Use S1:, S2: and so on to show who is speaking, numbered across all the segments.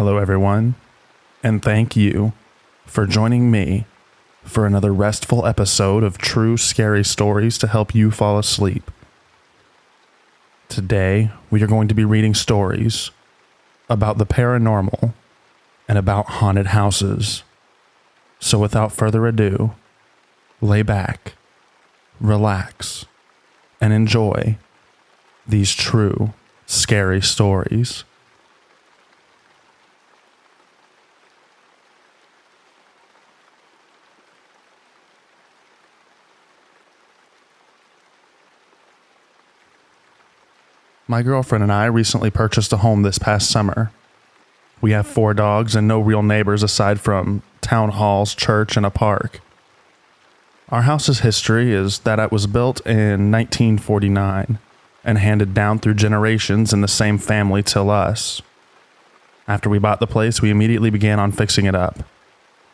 S1: Hello, everyone, and thank you for joining me for another restful episode of True Scary Stories to help you fall asleep. Today, we are going to be reading stories about the paranormal and about haunted houses. So without further ado, lay back, relax, and enjoy these true scary stories. My girlfriend and I recently purchased a home this past summer. We have 4 dogs and no real neighbors aside from town halls, church, and a park. Our house's history is that it was built in 1949 and handed down through generations in the same family till us. After we bought the place, we immediately began on fixing it up.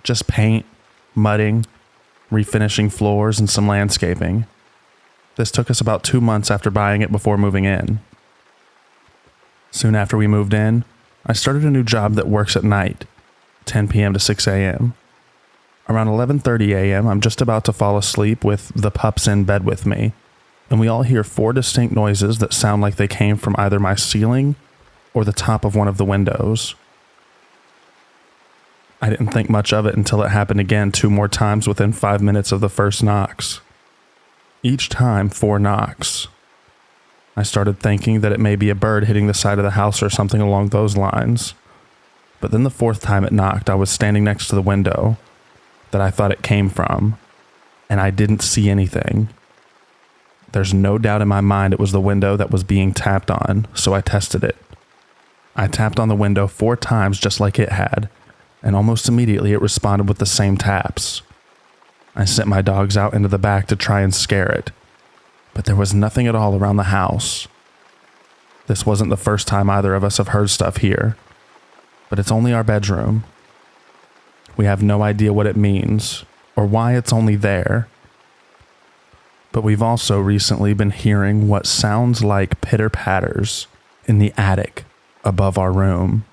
S1: Just paint, mudding, refinishing floors, and some landscaping. This took us about 2 months after buying it before moving in. Soon after we moved in, I started a new job that works at night, 10 p.m. to 6 a.m. Around 11:30 a.m., I'm just about to fall asleep with the pups in bed with me, and we all hear 4 distinct noises that sound like they came from either my ceiling or the top of one of the windows. I didn't think much of it until it happened again 2 more times within 5 minutes of the first knocks. Each time 4 knocks. I started thinking that it may be a bird hitting the side of the house or something along those lines. But then the 4th time it knocked, I was standing next to the window that I thought it came from, and I didn't see anything. There's no doubt in my mind it was the window that was being tapped on, so I tested it. I tapped on the window 4 times just like it had, and almost immediately it responded with the same taps. I sent my dogs out into the back to try and scare it, but there was nothing at all around the house. This wasn't the first time either of us have heard stuff here, but it's only our bedroom. We have no idea what it means or why it's only there. But we've also recently been hearing what sounds like pitter-patters in the attic above our room.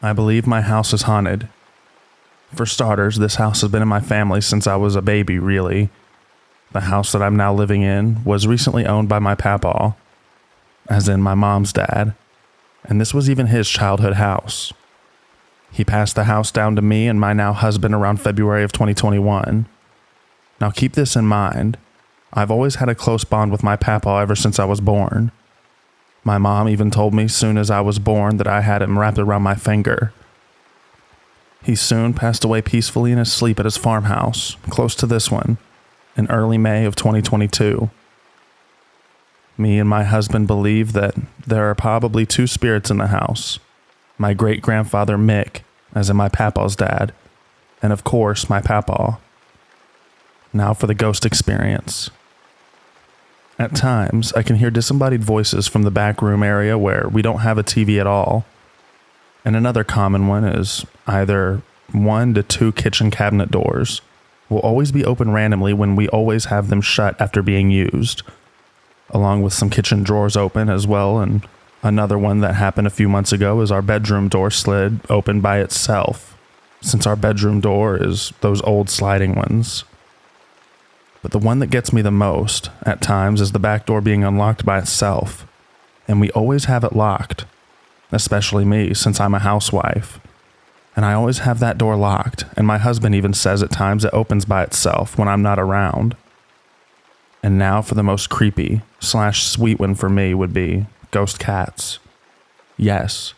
S1: I believe my house is haunted. For starters, this house has been in my family since I was a baby, really. The house that I'm now living in was recently owned by my papaw, as in my mom's dad, and this was even his childhood house. He passed the house down to me and my now husband around February of 2021. Now keep this in mind. I've always had a close bond with my papaw ever since I was born. My mom even told me soon as I was born that I had him wrapped around my finger. He soon passed away peacefully in his sleep at his farmhouse, close to this one, in early May of 2022. Me and my husband believe that there are probably 2 spirits in the house. My great-grandfather Mick, as in my papaw's dad, and of course my papaw. Now for the ghost experience. At times, I can hear disembodied voices from the back room area where we don't have a TV at all. And another common one is either 1 to 2 kitchen cabinet doors will always be open randomly when we always have them shut after being used, along with some kitchen drawers open as well. And another one that happened a few months ago is our bedroom door slid open by itself, since our bedroom door is those old sliding ones. But the one that gets me the most, at times, is the back door being unlocked by itself. And we always have it locked, especially me, since I'm a housewife. And I always have that door locked, and my husband even says at times it opens by itself when I'm not around. And now for the most creepy / sweet one for me would be ghost cats. Yes,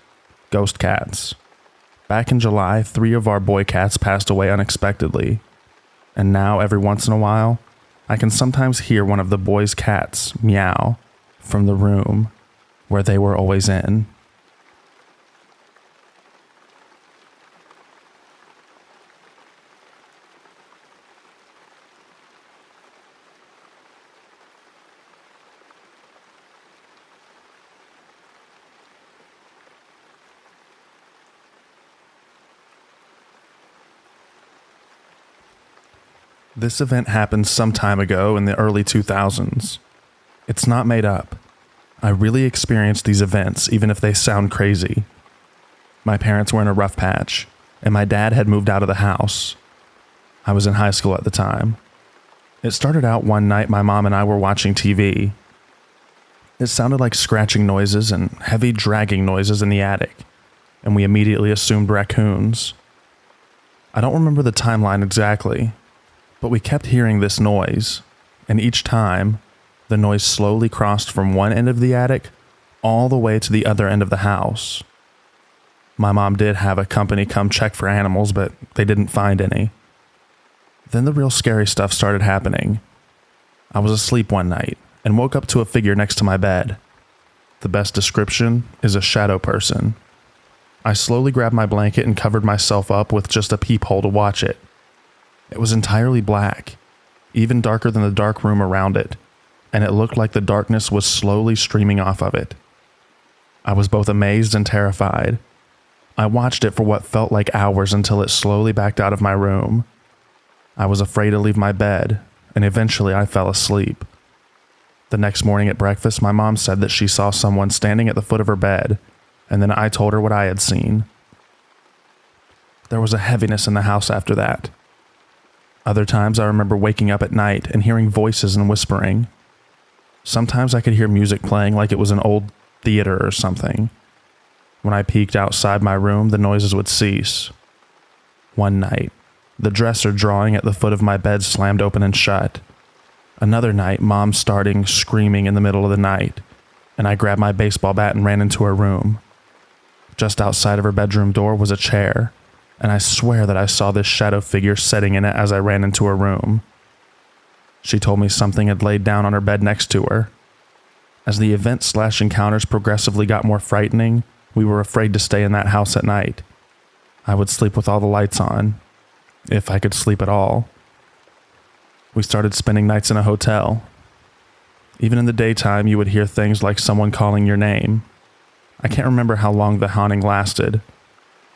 S1: ghost cats. Back in July, 3 of our boy cats passed away unexpectedly. And now, every once in a while, I can sometimes hear one of the boys' cats meow from the room where they were always in. This event happened some time ago in the early 2000s. It's not made up. I really experienced these events, even if they sound crazy. My parents were in a rough patch, and my dad had moved out of the house. I was in high school at the time. It started out one night my mom and I were watching TV. It sounded like scratching noises and heavy dragging noises in the attic, and we immediately assumed raccoons. I don't remember the timeline exactly, but we kept hearing this noise, and each time, the noise slowly crossed from one end of the attic all the way to the other end of the house. My mom did have a company come check for animals, but they didn't find any. Then the real scary stuff started happening. I was asleep one night and woke up to a figure next to my bed. The best description is a shadow person. I slowly grabbed my blanket and covered myself up with just a peephole to watch it. It was entirely black, even darker than the dark room around it, and it looked like the darkness was slowly streaming off of it. I was both amazed and terrified. I watched it for what felt like hours until it slowly backed out of my room. I was afraid to leave my bed, and eventually I fell asleep. The next morning at breakfast, my mom said that she saw someone standing at the foot of her bed, and then I told her what I had seen. There was a heaviness in the house after that. Other times I remember waking up at night and hearing voices and whispering. Sometimes I could hear music playing like it was an old theater or something. When I peeked outside my room, the noises would cease. One night, the dresser drawing at the foot of my bed slammed open and shut. Another night, Mom starting screaming in the middle of the night, and I grabbed my baseball bat and ran into her room. Just outside of her bedroom door was a chair, and I swear that I saw this shadow figure sitting in it as I ran into her room. She told me something had laid down on her bed next to her. As the events/encounters progressively got more frightening, we were afraid to stay in that house at night. I would sleep with all the lights on, if I could sleep at all. We started spending nights in a hotel. Even in the daytime, you would hear things like someone calling your name. I can't remember how long the haunting lasted.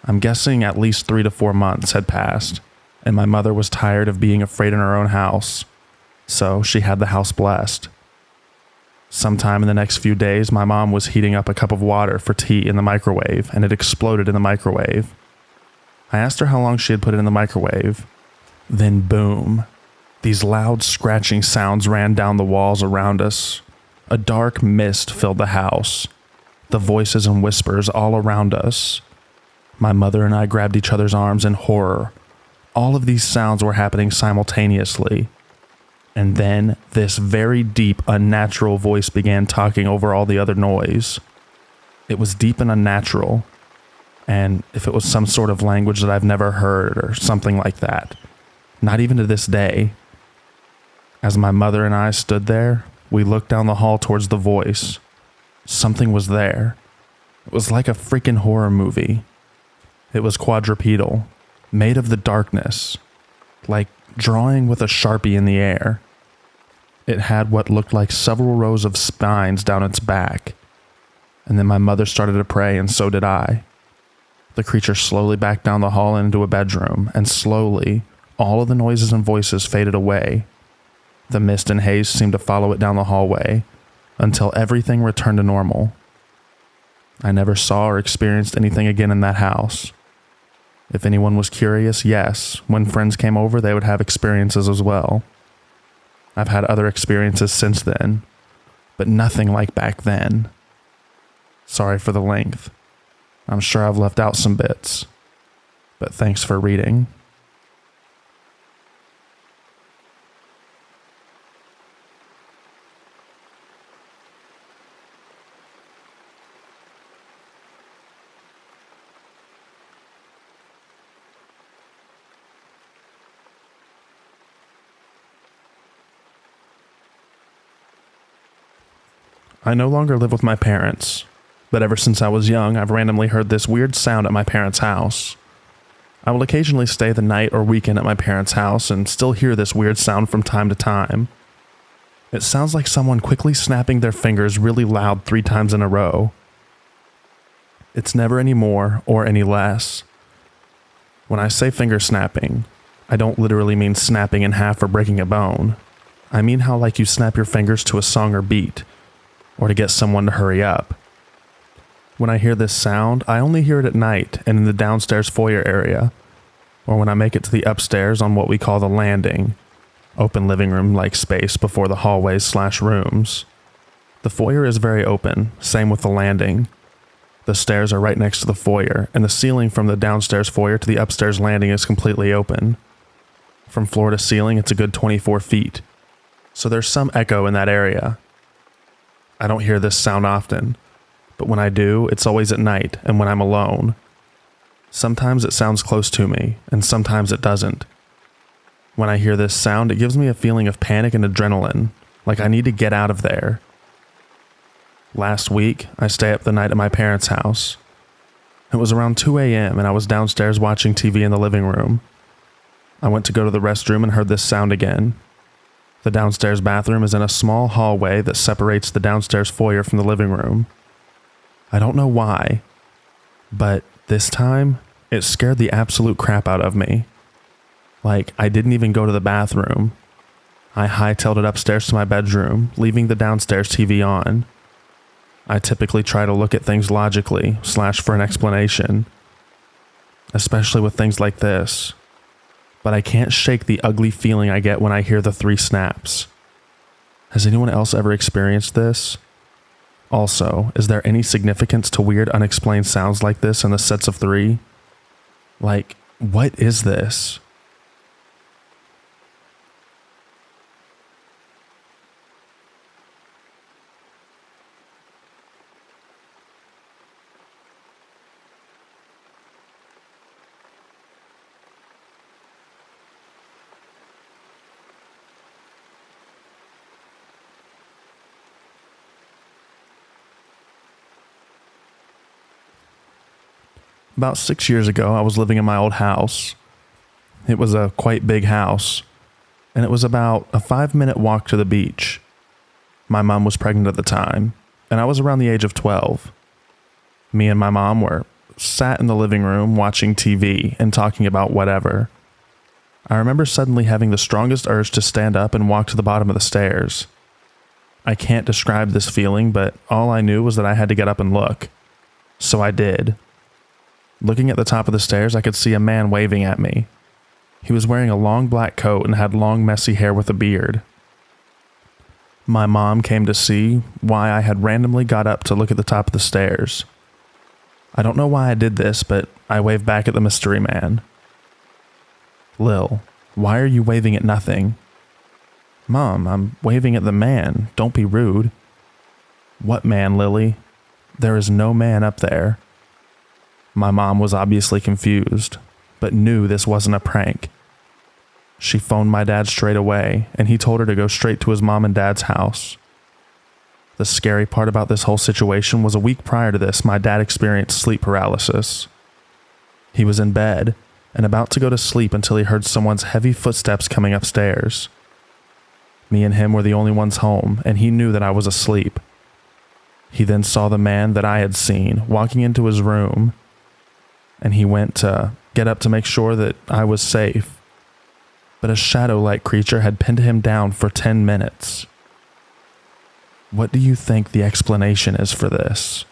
S1: I'm guessing at least 3 to 4 months had passed, and my mother was tired of being afraid in her own house, so she had the house blessed. Sometime in the next few days, my mom was heating up a cup of water for tea in the microwave, and it exploded in the microwave. I asked her how long she had put it in the microwave. Then boom, these loud scratching sounds ran down the walls around us. A dark mist filled the house. The voices and whispers all around us. My mother and I grabbed each other's arms in horror. All of these sounds were happening simultaneously. And then this very deep, unnatural voice began talking over all the other noise. It was deep and unnatural. And if it was some sort of language that I've never heard or something like that, not even to this day. As my mother and I stood there, we looked down the hall towards the voice. Something was there. It was like a freaking horror movie. It was quadrupedal, made of the darkness, like drawing with a Sharpie in the air. It had what looked like several rows of spines down its back. And then my mother started to pray, and so did I. The creature slowly backed down the hall and into a bedroom, and slowly, all of the noises and voices faded away. The mist and haze seemed to follow it down the hallway, until everything returned to normal. I never saw or experienced anything again in that house. If anyone was curious, yes, when friends came over, they would have experiences as well. I've had other experiences since then, but nothing like back then. Sorry for the length. I'm sure I've left out some bits, but thanks for reading. I no longer live with my parents, but ever since I was young, I've randomly heard this weird sound at my parents' house. I will occasionally stay the night or weekend at my parents' house and still hear this weird sound from time to time. It sounds like someone quickly snapping their fingers really loud 3 times in a row. It's never any more or any less. When I say finger snapping, I don't literally mean snapping in half or breaking a bone. I mean how like you snap your fingers to a song or beat, or to get someone to hurry up. When I hear this sound, I only hear it at night and in the downstairs foyer area, or when I make it to the upstairs on what we call the landing, open living room-like space before the hallways/rooms. The foyer is very open, same with the landing. The stairs are right next to the foyer, and the ceiling from the downstairs foyer to the upstairs landing is completely open. From floor to ceiling, it's a good 24 feet. So there's some echo in that area. I don't hear this sound often, but when I do, it's always at night and when I'm alone. Sometimes it sounds close to me, and sometimes it doesn't. When I hear this sound, it gives me a feeling of panic and adrenaline, like I need to get out of there. Last week, I stayed up the night at my parents' house. It was around 2 a.m. and I was downstairs watching TV in the living room. I went to go to the restroom and heard this sound again. The downstairs bathroom is in a small hallway that separates the downstairs foyer from the living room. I don't know why, but this time, it scared the absolute crap out of me. Like, I didn't even go to the bathroom. I hightailed it upstairs to my bedroom, leaving the downstairs TV on. I typically try to look at things logically, for an explanation. Especially with things like this. But I can't shake the ugly feeling I get when I hear the 3 snaps. Has anyone else ever experienced this? Also, is there any significance to weird unexplained sounds like this in the sets of 3? Like, what is this? About 6 years ago, I was living in my old house. It was a quite big house, and it was about a 5-minute walk to the beach. My mom was pregnant at the time, and I was around the age of 12. Me and my mom were sat in the living room watching TV and talking about whatever. I remember suddenly having the strongest urge to stand up and walk to the bottom of the stairs. I can't describe this feeling, but all I knew was that I had to get up and look. So I did. Looking at the top of the stairs, I could see a man waving at me. He was wearing a long black coat and had long messy hair with a beard. My mom came to see why I had randomly got up to look at the top of the stairs. I don't know why I did this, but I waved back at the mystery man. Lil, why are you waving at nothing? Mom, I'm waving at the man. Don't be rude. What man, Lily? There is no man up there. My mom was obviously confused, but knew this wasn't a prank. She phoned my dad straight away, and he told her to go straight to his mom and dad's house. The scary part about this whole situation was a week prior to this, my dad experienced sleep paralysis. He was in bed and about to go to sleep until he heard someone's heavy footsteps coming upstairs. Me and him were the only ones home, and he knew that I was asleep. He then saw the man that I had seen walking into his room, and he went to get up to make sure that I was safe. But a shadow-like creature had pinned him down for 10 minutes. What do you think the explanation is for this?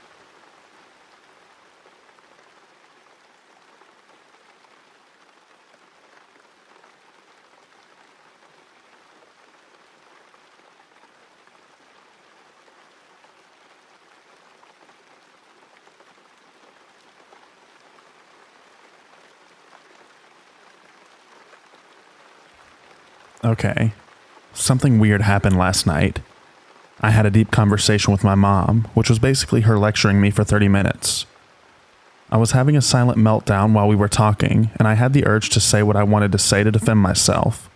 S1: Okay, something weird happened last night. I had a deep conversation with my mom, which was basically her lecturing me for 30 minutes. I was having a silent meltdown while we were talking, and I had the urge to say what I wanted to say to defend myself.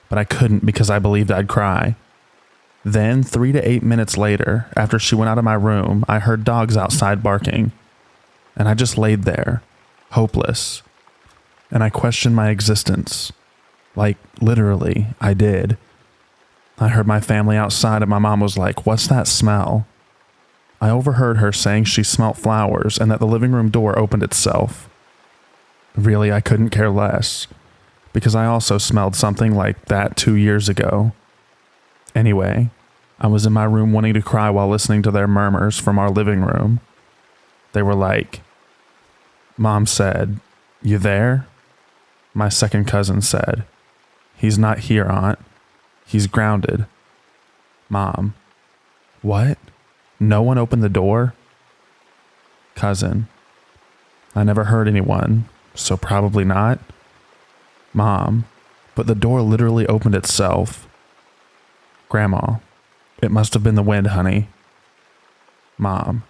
S1: But I couldn't because I believed I'd cry. Then, 3 to 8 minutes later, after she went out of my room, I heard dogs outside barking. And I just laid there, hopeless. And I questioned my existence. Like, literally, I did. I heard my family outside and my mom was like, "What's that smell?" I overheard her saying she smelt flowers and that the living room door opened itself. Really, I couldn't care less. because I also smelled something like that 2 years ago. Anyway, I was in my room wanting to cry while listening to their murmurs from our living room. They were like, Mom said, "You there?" My second cousin said, "He's not here, Aunt. He's grounded." Mom, what? No one opened the door? Cousin, I never heard anyone, so probably not. Mom, but the door literally opened itself. Grandma, it must have been the wind, honey. Mom,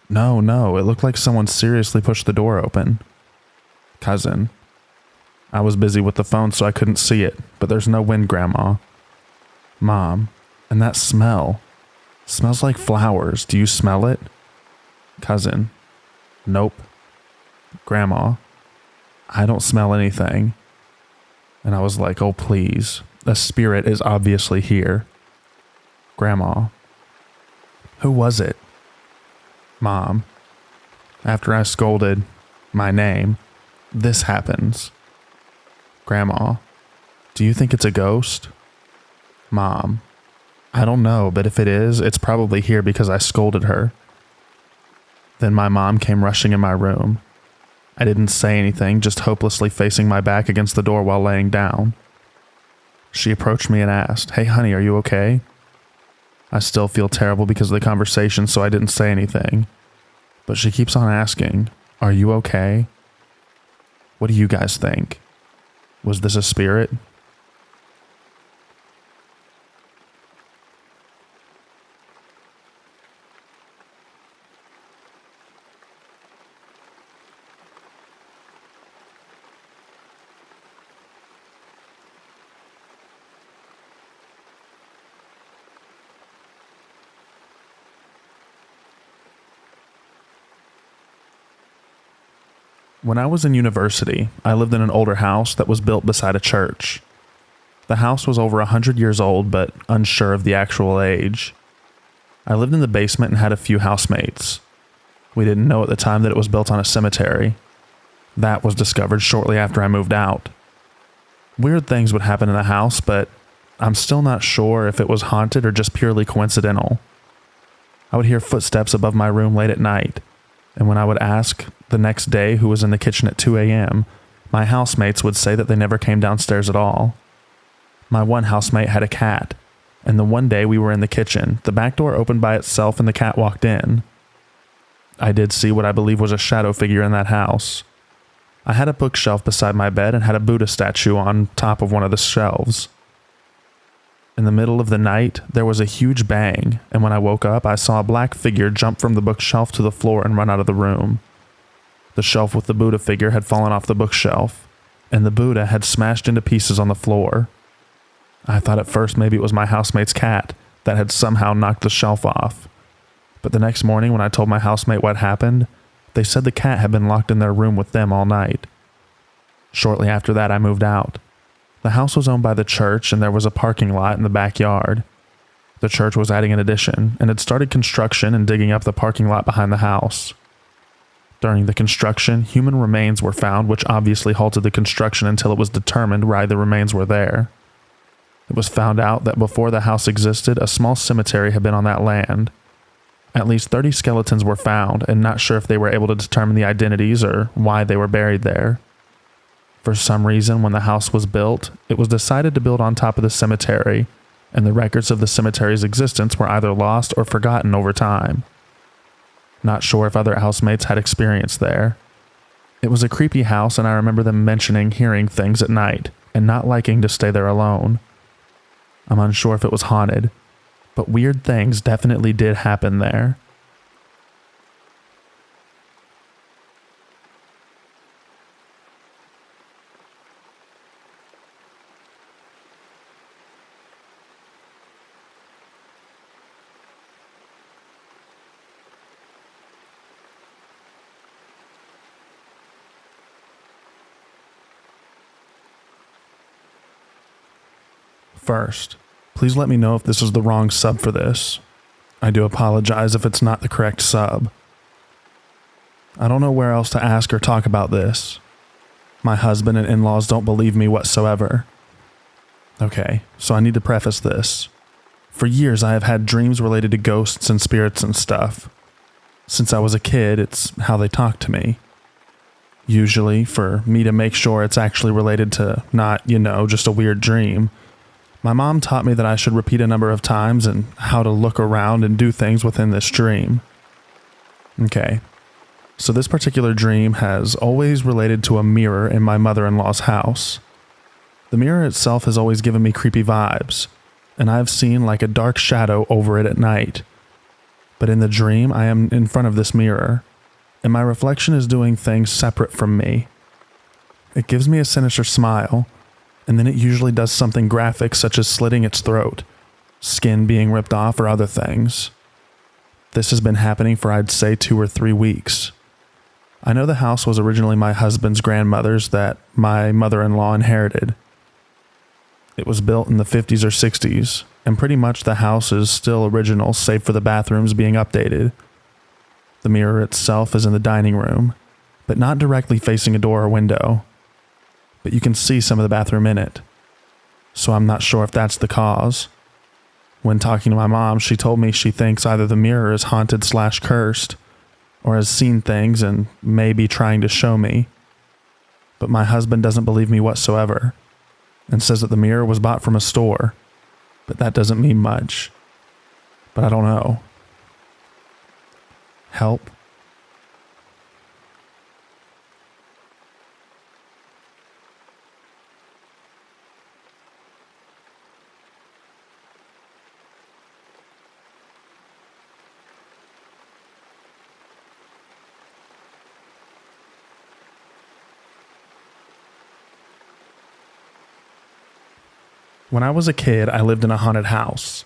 S1: no, it looked like someone seriously pushed the door open. Cousin, I was busy with the phone so I couldn't see it, but there's no wind, Grandma. Mom, and that smell. Smells like flowers. Do you smell it? Cousin, nope. Grandma, I don't smell anything. And I was like, oh please, a spirit is obviously here. Grandma, who was it? Mom, after I scolded my name, this happens. Grandma, do you think it's a ghost? Mom, I don't know, but if it is, it's probably here because I scolded her. Then my mom came rushing in my room. I didn't say anything, just hopelessly facing my back against the door while laying down. She approached me and asked, "Hey honey, are you okay?" I still feel terrible because of the conversation, so I didn't say anything. But she keeps on asking, "Are you okay?" What do you guys think? Was this a spirit? When I was in university, I lived in an older house that was built beside a church. The house was over 100 years old, but unsure of the actual age. I lived in the basement and had a few housemates. We didn't know at the time that it was built on a cemetery. That was discovered shortly after I moved out. Weird things would happen in the house, but I'm still not sure if it was haunted or just purely coincidental. I would hear footsteps above my room late at night, and when I would ask the next day who was in the kitchen at 2 a.m., my housemates would say that they never came downstairs at all. My one housemate had a cat, and the one day we were in the kitchen, the back door opened by itself and the cat walked in. I did see what I believe was a shadow figure in that house. I had a bookshelf beside my bed and had a Buddha statue on top of one of the shelves. In the middle of the night, there was a huge bang, and when I woke up, I saw a black figure jump from the bookshelf to the floor and run out of the room. The shelf with the Buddha figure had fallen off the bookshelf, and the Buddha had smashed into pieces on the floor. I thought at first maybe it was my housemate's cat that had somehow knocked the shelf off. But the next morning when I told my housemate what happened, they said the cat had been locked in their room with them all night. Shortly after that, I moved out. The house was owned by the church, and there was a parking lot in the backyard. The church was adding an addition, and had started construction and digging up the parking lot behind the house. During the construction, human remains were found, which obviously halted the construction until it was determined why the remains were there. It was found out that before the house existed, a small cemetery had been on that land. At least 30 skeletons were found, and not sure if they were able to determine the identities or why they were buried there. For some reason, when the house was built, it was decided to build on top of the cemetery, and the records of the cemetery's existence were either lost or forgotten over time. Not sure if other housemates had experience there. It was a creepy house, and I remember them mentioning hearing things at night and not liking to stay there alone. I'm unsure if it was haunted, but weird things definitely did happen there. First, please let me know if this is the wrong sub for this. I do apologize if it's not the correct sub. I don't know where else to ask or talk about this. My husband and in-laws don't believe me whatsoever. Okay, so I need to preface this. For years I have had dreams related to ghosts and spirits and stuff. Since I was a kid, it's how they talk to me. Usually, for me to make sure it's actually related to not, just a weird dream. My mom taught me that I should repeat a number of times and how to look around and do things within this dream. Okay, so this particular dream has always related to a mirror in my mother-in-law's house. The mirror itself has always given me creepy vibes, and I've seen like a dark shadow over it at night. But in the dream, I am in front of this mirror, and my reflection is doing things separate from me. It gives me a sinister smile, and then it usually does something graphic such as slitting its throat, skin being ripped off, or other things. This has been happening for I'd say 2 or 3 weeks. I know the house was originally my husband's grandmother's that my mother-in-law inherited. It was built in the 50s or 60s, and pretty much the house is still original save for the bathrooms being updated. The mirror itself is in the dining room, but not directly facing a door or window. But you can see some of the bathroom in it. So I'm not sure if that's the cause. When talking to my mom, she told me she thinks either the mirror is haunted/cursed, or has seen things and may be trying to show me. But my husband doesn't believe me whatsoever, and says that the mirror was bought from a store, but that doesn't mean much. But I don't know. Help? When I was a kid, I lived in a haunted house.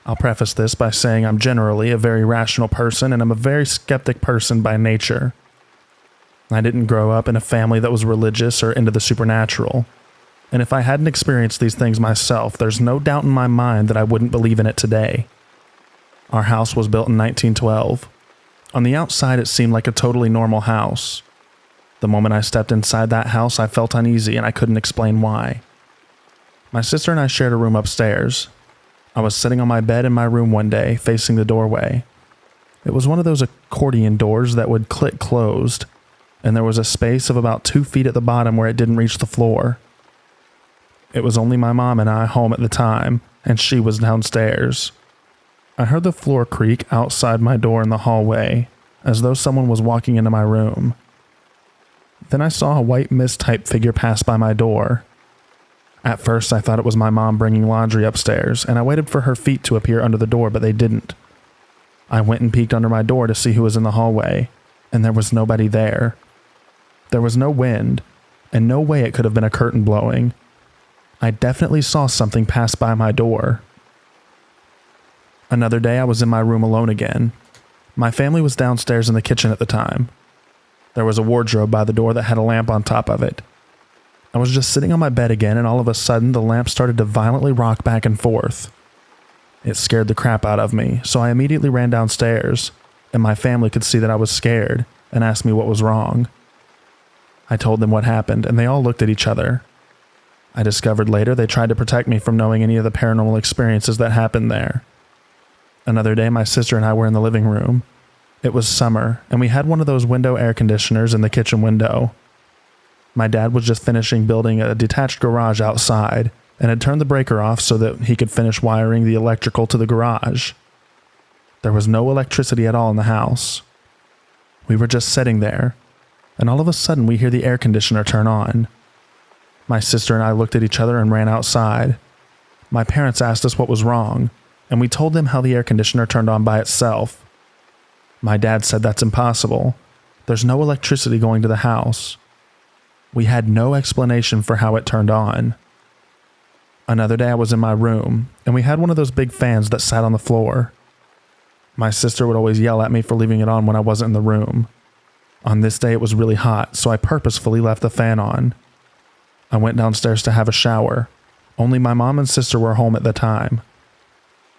S1: I'll preface this by saying I'm generally a very rational person and I'm a very skeptic person by nature. I didn't grow up in a family that was religious or into the supernatural. And if I hadn't experienced these things myself, there's no doubt in my mind that I wouldn't believe in it today. Our house was built in 1912. On the outside, it seemed like a totally normal house. The moment I stepped inside that house, I felt uneasy and I couldn't explain why. My sister and I shared a room upstairs. I was sitting on my bed in my room one day, facing the doorway. It was one of those accordion doors that would click closed, and there was a space of about 2 feet at the bottom where it didn't reach the floor. It was only my mom and I home at the time, and she was downstairs. I heard the floor creak outside my door in the hallway, as though someone was walking into my room. Then I saw a white mist-type figure pass by my door. At first, I thought it was my mom bringing laundry upstairs, and I waited for her feet to appear under the door, but they didn't. I went and peeked under my door to see who was in the hallway, and there was nobody there. There was no wind, and no way it could have been a curtain blowing. I definitely saw something pass by my door. Another day, I was in my room alone again. My family was downstairs in the kitchen at the time. There was a wardrobe by the door that had a lamp on top of it. I was just sitting on my bed again, and all of a sudden, the lamp started to violently rock back and forth. It scared the crap out of me, so I immediately ran downstairs, and my family could see that I was scared and asked me what was wrong. I told them what happened, and they all looked at each other. I discovered later they tried to protect me from knowing any of the paranormal experiences that happened there. Another day, my sister and I were in the living room. It was summer, and we had one of those window air conditioners in the kitchen window. My dad was just finishing building a detached garage outside and had turned the breaker off so that he could finish wiring the electrical to the garage. There was no electricity at all in the house. We were just sitting there, and all of a sudden we hear the air conditioner turn on. My sister and I looked at each other and ran outside. My parents asked us what was wrong, and we told them how the air conditioner turned on by itself. My dad said that's impossible. There's no electricity going to the house. We had no explanation for how it turned on. Another day I was in my room, and we had one of those big fans that sat on the floor. My sister would always yell at me for leaving it on when I wasn't in the room. On this day it was really hot, so I purposefully left the fan on. I went downstairs to have a shower. Only my mom and sister were home at the time.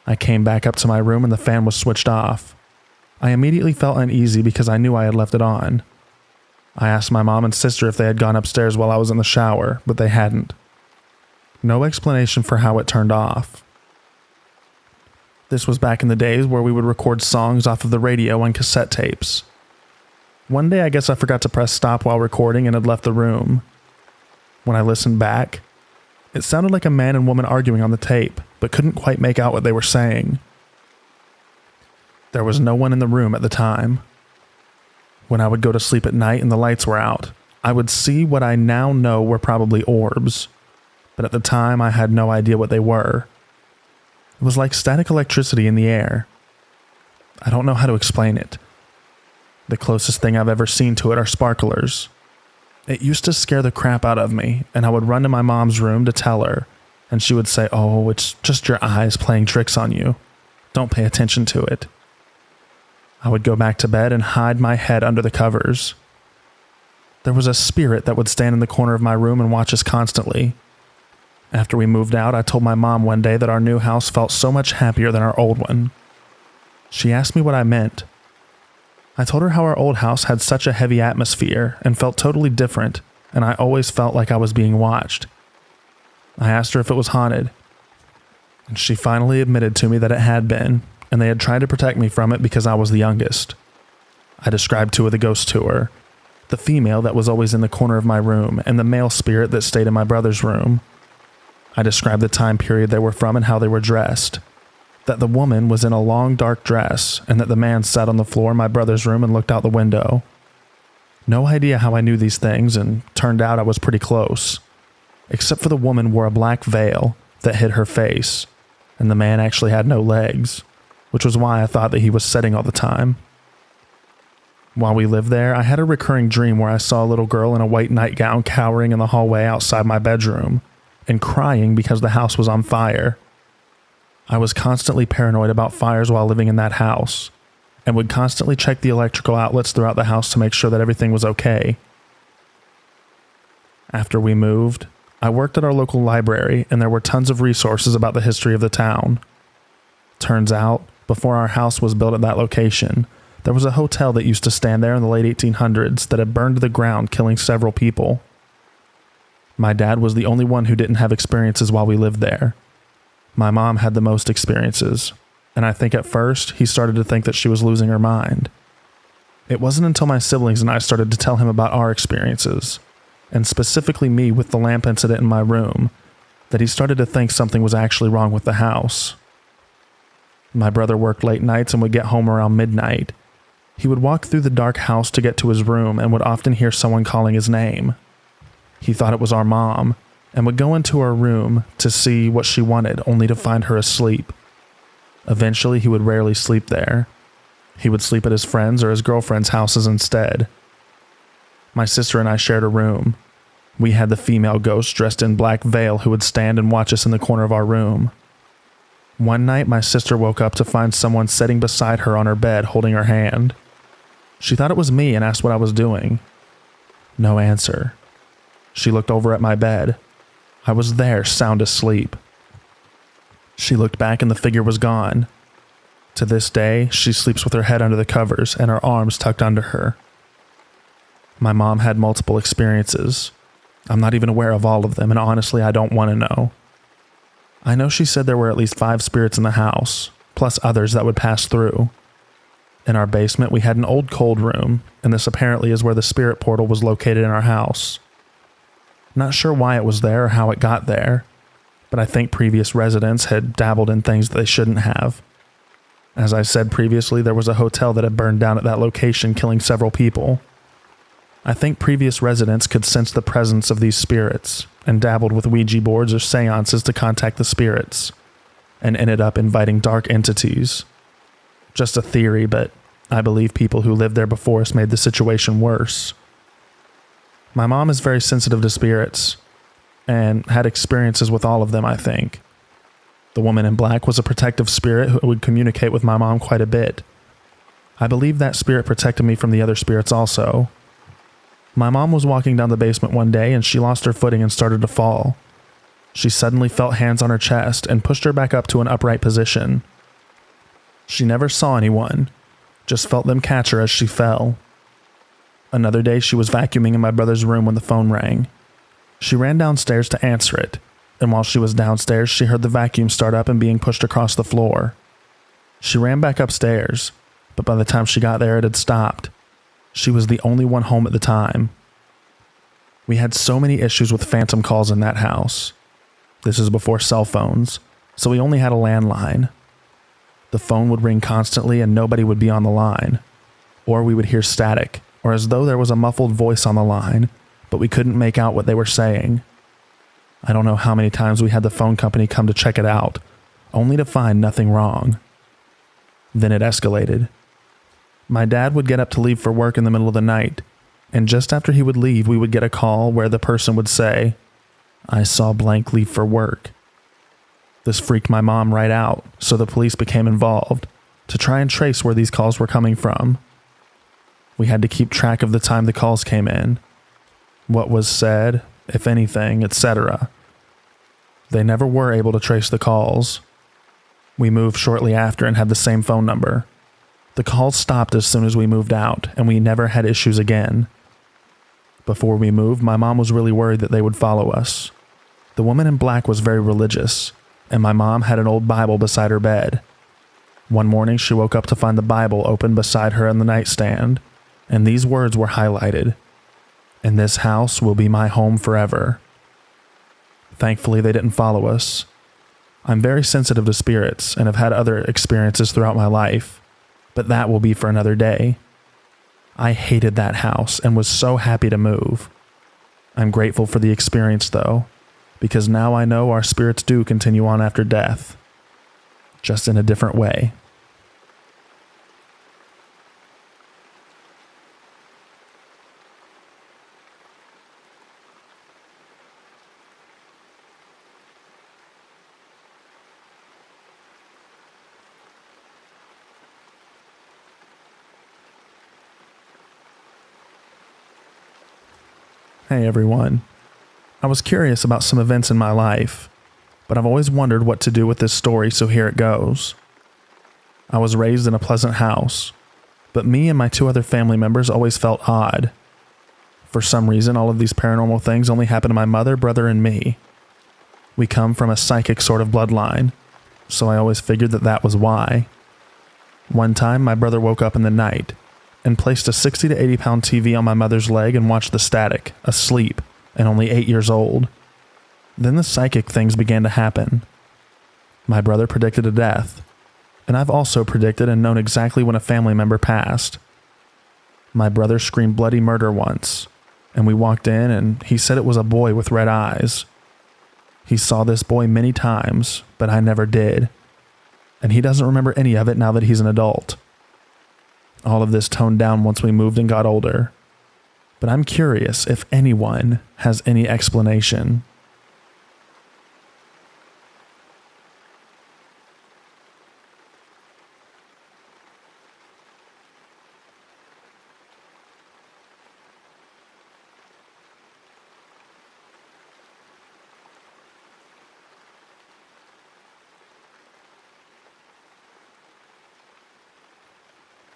S1: I came back up to my room and the fan was switched off. I immediately felt uneasy because I knew I had left it on. I asked my mom and sister if they had gone upstairs while I was in the shower, but they hadn't. No explanation for how it turned off. This was back in the days where we would record songs off of the radio on cassette tapes. One day I guess I forgot to press stop while recording and had left the room. When I listened back, it sounded like a man and woman arguing on the tape, but couldn't quite make out what they were saying. There was no one in the room at the time. When I would go to sleep at night and the lights were out, I would see what I now know were probably orbs, but at the time I had no idea what they were. It was like static electricity in the air. I don't know how to explain it. The closest thing I've ever seen to it are sparklers. It used to scare the crap out of me, and I would run to my mom's room to tell her, and she would say, "Oh, it's just your eyes playing tricks on you. Don't pay attention to it." I would go back to bed and hide my head under the covers. There was a spirit that would stand in the corner of my room and watch us constantly. After we moved out, I told my mom one day that our new house felt so much happier than our old one. She asked me what I meant. I told her how our old house had such a heavy atmosphere and felt totally different, and I always felt like I was being watched. I asked her if it was haunted, and she finally admitted to me that it had been, and they had tried to protect me from it because I was the youngest. I described two of the ghosts to her, the female that was always in the corner of my room and the male spirit that stayed in my brother's room. I described the time period they were from and how they were dressed. That the woman was in a long dark dress and that the man sat on the floor in my brother's room and looked out the window. No idea how I knew these things, and turned out I was pretty close. Except for the woman wore a black veil that hid her face, and the man actually had no legs, which was why I thought that he was sitting all the time. While we lived there, I had a recurring dream where I saw a little girl in a white nightgown cowering in the hallway outside my bedroom and crying because the house was on fire. I was constantly paranoid about fires while living in that house, and would constantly check the electrical outlets throughout the house to make sure that everything was okay. After we moved, I worked at our local library, and there were tons of resources about the history of the town. Turns out, before our house was built at that location, there was a hotel that used to stand there in the late 1800s that had burned to the ground, killing several people. My dad was the only one who didn't have experiences while we lived there. My mom had the most experiences, and I think at first he started to think that she was losing her mind. It wasn't until my siblings and I started to tell him about our experiences, and specifically me with the lamp incident in my room, that he started to think something was actually wrong with the house. My brother worked late nights and would get home around midnight. He would walk through the dark house to get to his room and would often hear someone calling his name. He thought it was our mom, and would go into her room to see what she wanted, only to find her asleep. Eventually, he would rarely sleep there. He would sleep at his friends' or his girlfriend's houses instead. My sister and I shared a room. We had the female ghost dressed in black veil who would stand and watch us in the corner of our room. One night, my sister woke up to find someone sitting beside her on her bed holding her hand. She thought it was me and asked what I was doing. No answer. She looked over at my bed. I was there, sound asleep. She looked back and the figure was gone. To this day, she sleeps with her head under the covers and her arms tucked under her. My mom had multiple experiences. I'm not even aware of all of them, and honestly, I don't want to know. I know she said there were at least 5 spirits in the house, plus others that would pass through. In our basement, we had an old cold room, and this apparently is where the spirit portal was located in our house. Not sure why it was there or how it got there, but I think previous residents had dabbled in things that they shouldn't have. As I said previously, there was a hotel that had burned down at that location, killing several people. I think previous residents could sense the presence of these spirits and dabbled with Ouija boards or seances to contact the spirits, and ended up inviting dark entities. Just a theory, but I believe people who lived there before us made the situation worse. My mom is very sensitive to spirits, and had experiences with all of them, I think. The woman in black was a protective spirit who would communicate with my mom quite a bit. I believe that spirit protected me from the other spirits also. My mom was walking down the basement one day and she lost her footing and started to fall. She suddenly felt hands on her chest and pushed her back up to an upright position. She never saw anyone, just felt them catch her as she fell. Another day, she was vacuuming in my brother's room when the phone rang. She ran downstairs to answer it, and while she was downstairs, she heard the vacuum start up and being pushed across the floor. She ran back upstairs, but by the time she got there, it had stopped. She was the only one home at the time. We had so many issues with phantom calls in that house. This is before cell phones, so we only had a landline. The phone would ring constantly and nobody would be on the line. Or we would hear static, or as though there was a muffled voice on the line, but we couldn't make out what they were saying. I don't know how many times we had the phone company come to check it out, only to find nothing wrong. Then it escalated. My dad would get up to leave for work in the middle of the night, and just after he would leave, we would get a call where the person would say, "I saw blank leave for work." This freaked my mom right out, so the police became involved to try and trace where these calls were coming from. We had to keep track of the time the calls came in, what was said, if anything, etc. They never were able to trace the calls. We moved shortly after and had the same phone number. The calls stopped as soon as we moved out, and we never had issues again. Before we moved, my mom was really worried that they would follow us. The woman in black was very religious, and my mom had an old Bible beside her bed. One morning, she woke up to find the Bible open beside her on the nightstand, and these words were highlighted: "And this house will be my home forever." Thankfully, they didn't follow us. I'm very sensitive to spirits and have had other experiences throughout my life, but that will be for another day. I hated that house and was so happy to move. I'm grateful for the experience though, because now I know our spirits do continue on after death, just in a different way. Hey everyone. I was curious about some events in my life, but I've always wondered what to do with this story, so here it goes. I was raised in a pleasant house, but me and my 2 other family members always felt odd. For some reason, all of these paranormal things only happen to my mother, brother, and me. We come from a psychic sort of bloodline, so I always figured that that was why. One time, my brother woke up in the night and placed a 60 to 80 pound TV on my mother's leg and watched the static, asleep, and only 8 years old. Then the psychic things began to happen. My brother predicted a death, and I've also predicted and known exactly when a family member passed. My brother screamed bloody murder once, and we walked in and he said it was a boy with red eyes. He saw this boy many times, but I never did, and he doesn't remember any of it now that he's an adult. All of this toned down once we moved and got older. But I'm curious if anyone has any explanation.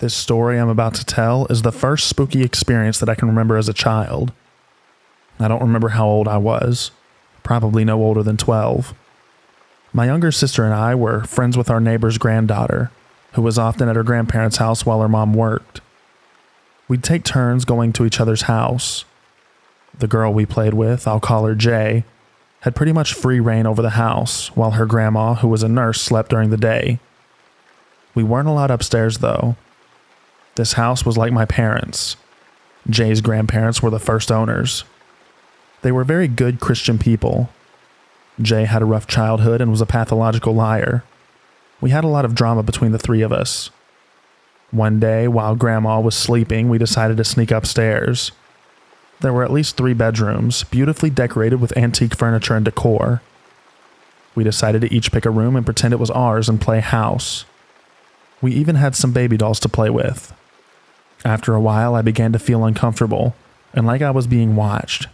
S1: This story I'm about to tell is the first spooky experience that I can remember as a child. I don't remember how old I was, probably no older than 12. My younger sister and I were friends with our neighbor's granddaughter, who was often at her grandparents' house while her mom worked. We'd take turns going to each other's house. The girl we played with, I'll call her Jay, had pretty much free reign over the house, while her grandma, who was a nurse, slept during the day. We weren't allowed upstairs though. This house was like my parents'. Jay's grandparents were the first owners. They were very good Christian people. Jay had a rough childhood and was a pathological liar. We had a lot of drama between the 3 of us. One day, while Grandma was sleeping, we decided to sneak upstairs. There were at least 3 bedrooms, beautifully decorated with antique furniture and decor. We decided to each pick a room and pretend it was ours and play house. We even had some baby dolls to play with. After a while, I began to feel uncomfortable, and like I was being watched.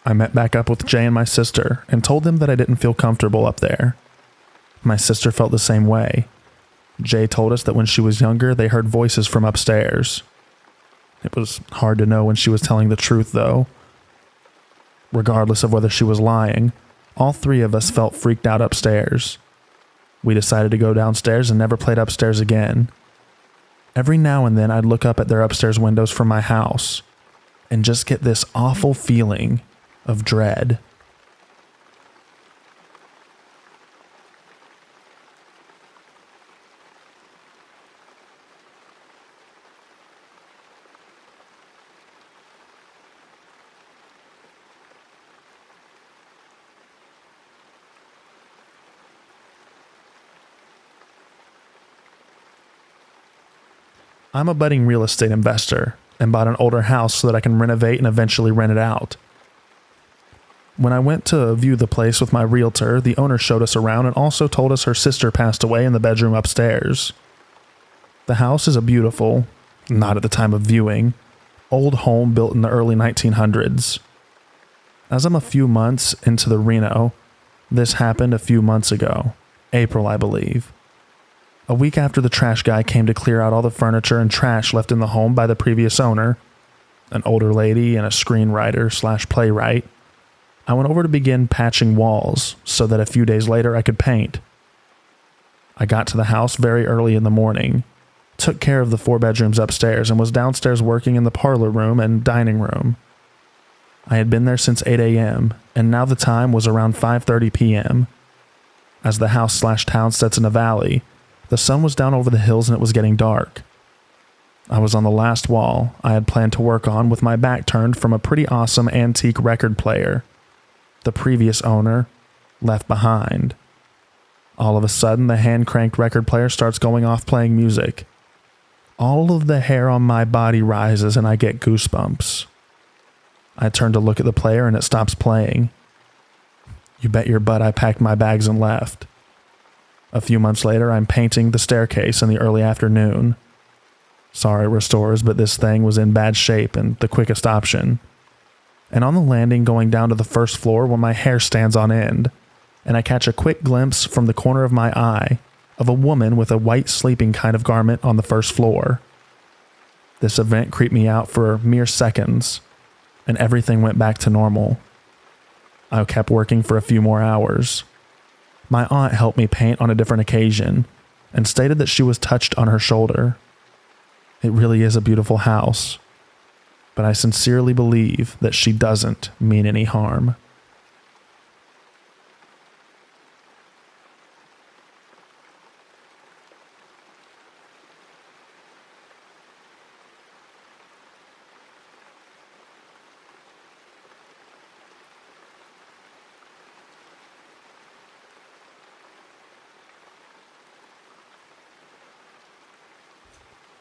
S1: I met back up with Jay and my sister, and told them that I didn't feel comfortable up there. My sister felt the same way. Jay told us that when she was younger, they heard voices from upstairs. It was hard to know when she was telling the truth, though. Regardless of whether she was lying, all three of us felt freaked out upstairs. We decided to go downstairs and never played upstairs again. Every now and then I'd look up at their upstairs windows from my house and just get this awful feeling of dread. I'm a budding real estate investor and bought an older house so that I can renovate and eventually rent it out. When I went to view the place with my realtor, the owner showed us around and also told us her sister passed away in the bedroom upstairs. The house is a beautiful, not at the time of viewing, old home built in the early 1900s. As I'm a few months into the reno, this happened a few months ago, April, I believe. A week after the trash guy came to clear out all the furniture and trash left in the home by the previous owner, an older lady and a screenwriter/playwright, I went over to begin patching walls so that a few days later I could paint. I got to the house very early in the morning, took care of the 4 bedrooms upstairs, and was downstairs working in the parlor room and dining room. I had been there since 8 a.m., and now the time was around 5:30 p.m. As the house/town sits in a valley, the sun was down over the hills and it was getting dark. I was on the last wall I had planned to work on with my back turned from a pretty awesome antique record player the previous owner left behind. All of a sudden, the hand-cranked record player starts going off playing music. All of the hair on my body rises and I get goosebumps. I turn to look at the player and it stops playing. You bet your butt I packed my bags and left. A few months later, I'm painting the staircase in the early afternoon. Sorry, restorers, but this thing was in bad shape and the quickest option. And on the landing going down to the first floor where my hair stands on end, and I catch a quick glimpse from the corner of my eye of a woman with a white sleeping kind of garment on the first floor. This event creeped me out for mere seconds, and everything went back to normal. I kept working for a few more hours. My aunt helped me paint on a different occasion and stated that she was touched on her shoulder. It really is a beautiful house, but I sincerely believe that she doesn't mean any harm.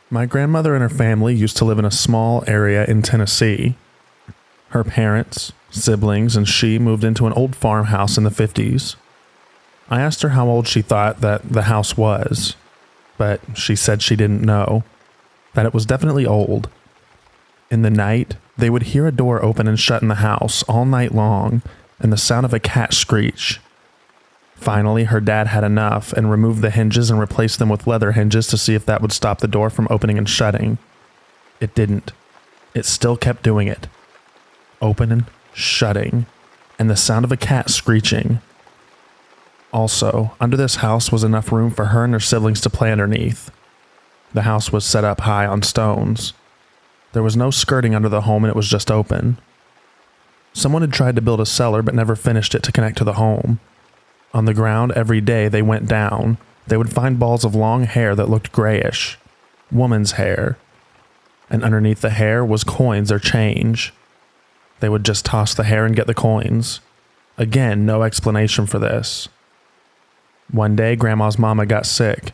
S1: My grandmother and her family used to live in a small area in Tennessee. Her parents, siblings, and she moved into an old farmhouse in the 50s. I asked her how old she thought that the house was, but she said she didn't know, that it was definitely old. In the night, they would hear a door open and shut in the house all night long and the sound of a cat screech. Finally, her dad had enough and removed the hinges and replaced them with leather hinges to see if that would stop the door from opening and shutting. It didn't. It still kept doing it. Opening, shutting, and the sound of a cat screeching. Also, under this house was enough room for her and her siblings to play underneath. The house was set up high on stones. There was no skirting under the home and it was just open. Someone had tried to build a cellar but never finished it to connect to the home. On the ground, every day they went down, they would find balls of long hair that looked grayish. Woman's hair. And underneath the hair was coins or change. They would just toss the hair and get the coins. Again, no explanation for this. One day, Grandma's mama got sick,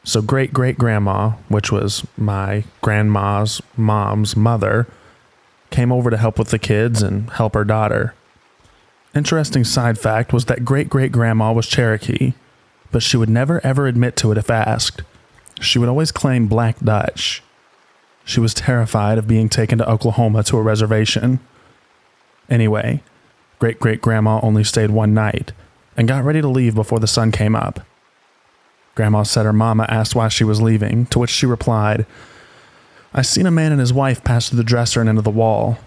S1: so great-great-grandma, which was my grandma's mom's mother, came over to help with the kids and help her daughter. Interesting side fact was that great-great-grandma was Cherokee, but she would never ever admit to it if asked. She would always claim Black Dutch. She was terrified of being taken to Oklahoma to a reservation. Anyway, great-great-grandma only stayed one night and got ready to leave before the sun came up. Grandma said her mama asked why she was leaving, to which she replied, I seen a man and his wife pass through the dresser and into the wall.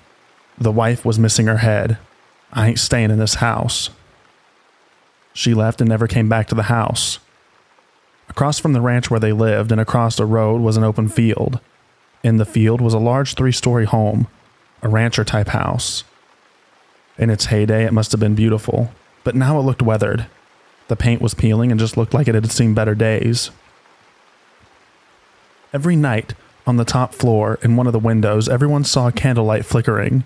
S1: The wife was missing her head. I ain't staying in this house. She left and never came back to the house. Across from the ranch where they lived and across the road was an open field. In the field was a large 3-story home, a rancher-type house. In its heyday, it must have been beautiful, but now it looked weathered. The paint was peeling and just looked like it had seen better days. Every night, on the top floor, in one of the windows, everyone saw a candlelight flickering.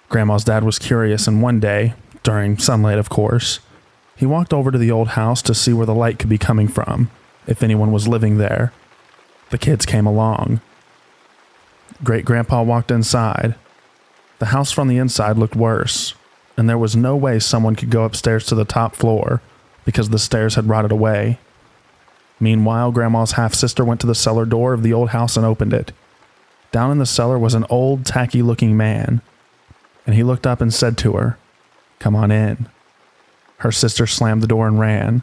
S1: Grandma's dad was curious, and one day, during sunlight of course, he walked over to the old house to see where the light could be coming from, if anyone was living there. The kids came along. Great-grandpa walked inside. The house from the inside looked worse, and there was no way someone could go upstairs to the top floor because the stairs had rotted away. Meanwhile, Grandma's half-sister went to the cellar door of the old house and opened it. Down in the cellar was an old, tacky-looking man, and he looked up and said to her, "Come on in." Her sister slammed the door and ran.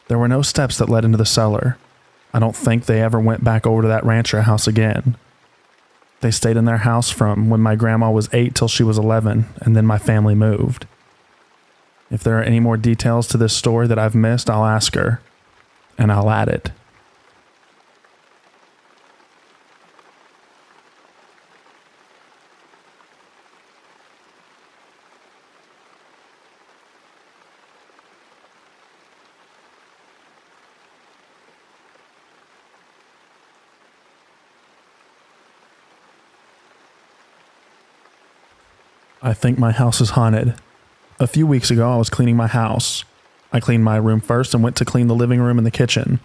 S1: There were no steps that led into the cellar. I don't think they ever went back over to that rancher house again. They stayed in their house from when my grandma was 8 till she was 11, and then my family moved. If there are any more details to this story that I've missed, I'll ask her, and I'll add it. I think my house is haunted. A few weeks ago, I was cleaning my house. I cleaned my room first and went to clean the living room and the kitchen.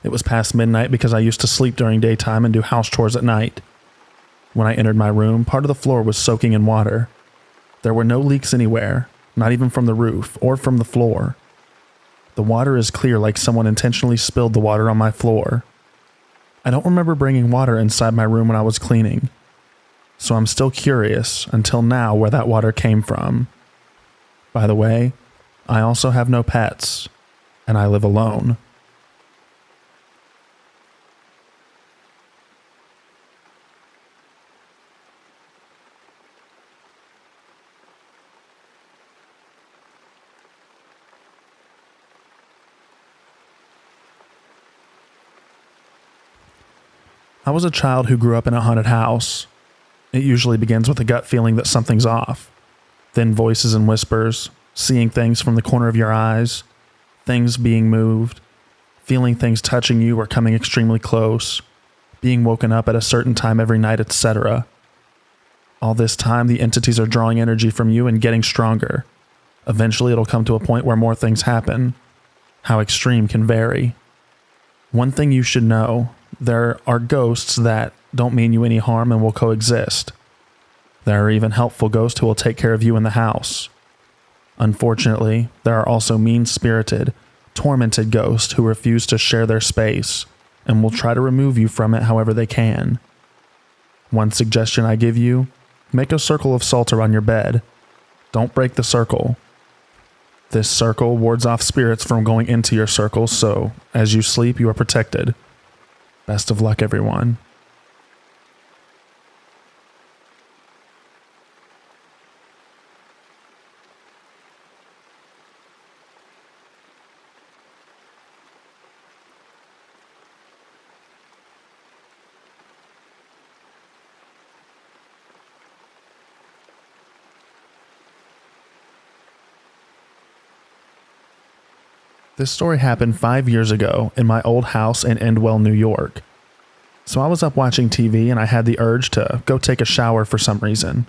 S1: It was past midnight because I used to sleep during daytime and do house chores at night. When I entered my room, part of the floor was soaking in water. There were no leaks anywhere, not even from the roof or from the floor. The water is clear, like someone intentionally spilled the water on my floor. I don't remember bringing water inside my room when I was cleaning, so I'm still curious until now where that water came from. By the way, I also have no pets, and I live alone. I was a child who grew up in a haunted house. It usually begins with a gut feeling that something's off. Then voices and whispers, seeing things from the corner of your eyes, things being moved, feeling things touching you or coming extremely close, being woken up at a certain time every night, etc. All this time, the entities are drawing energy from you and getting stronger. Eventually, it'll come to a point where more things happen. How extreme can vary. One thing you should know, there are ghosts that don't mean you any harm and will coexist. There are even helpful ghosts who will take care of you in the house. Unfortunately, there are also mean-spirited, tormented ghosts who refuse to share their space and will try to remove you from it however they can. One suggestion I give you, make a circle of salt around your bed. Don't break the circle. This circle wards off spirits from going into your circle, so as you sleep, you are protected. Best of luck, everyone. This story happened 5 years ago in my old house in Endwell, New York. So I was up watching TV and I had the urge to go take a shower for some reason.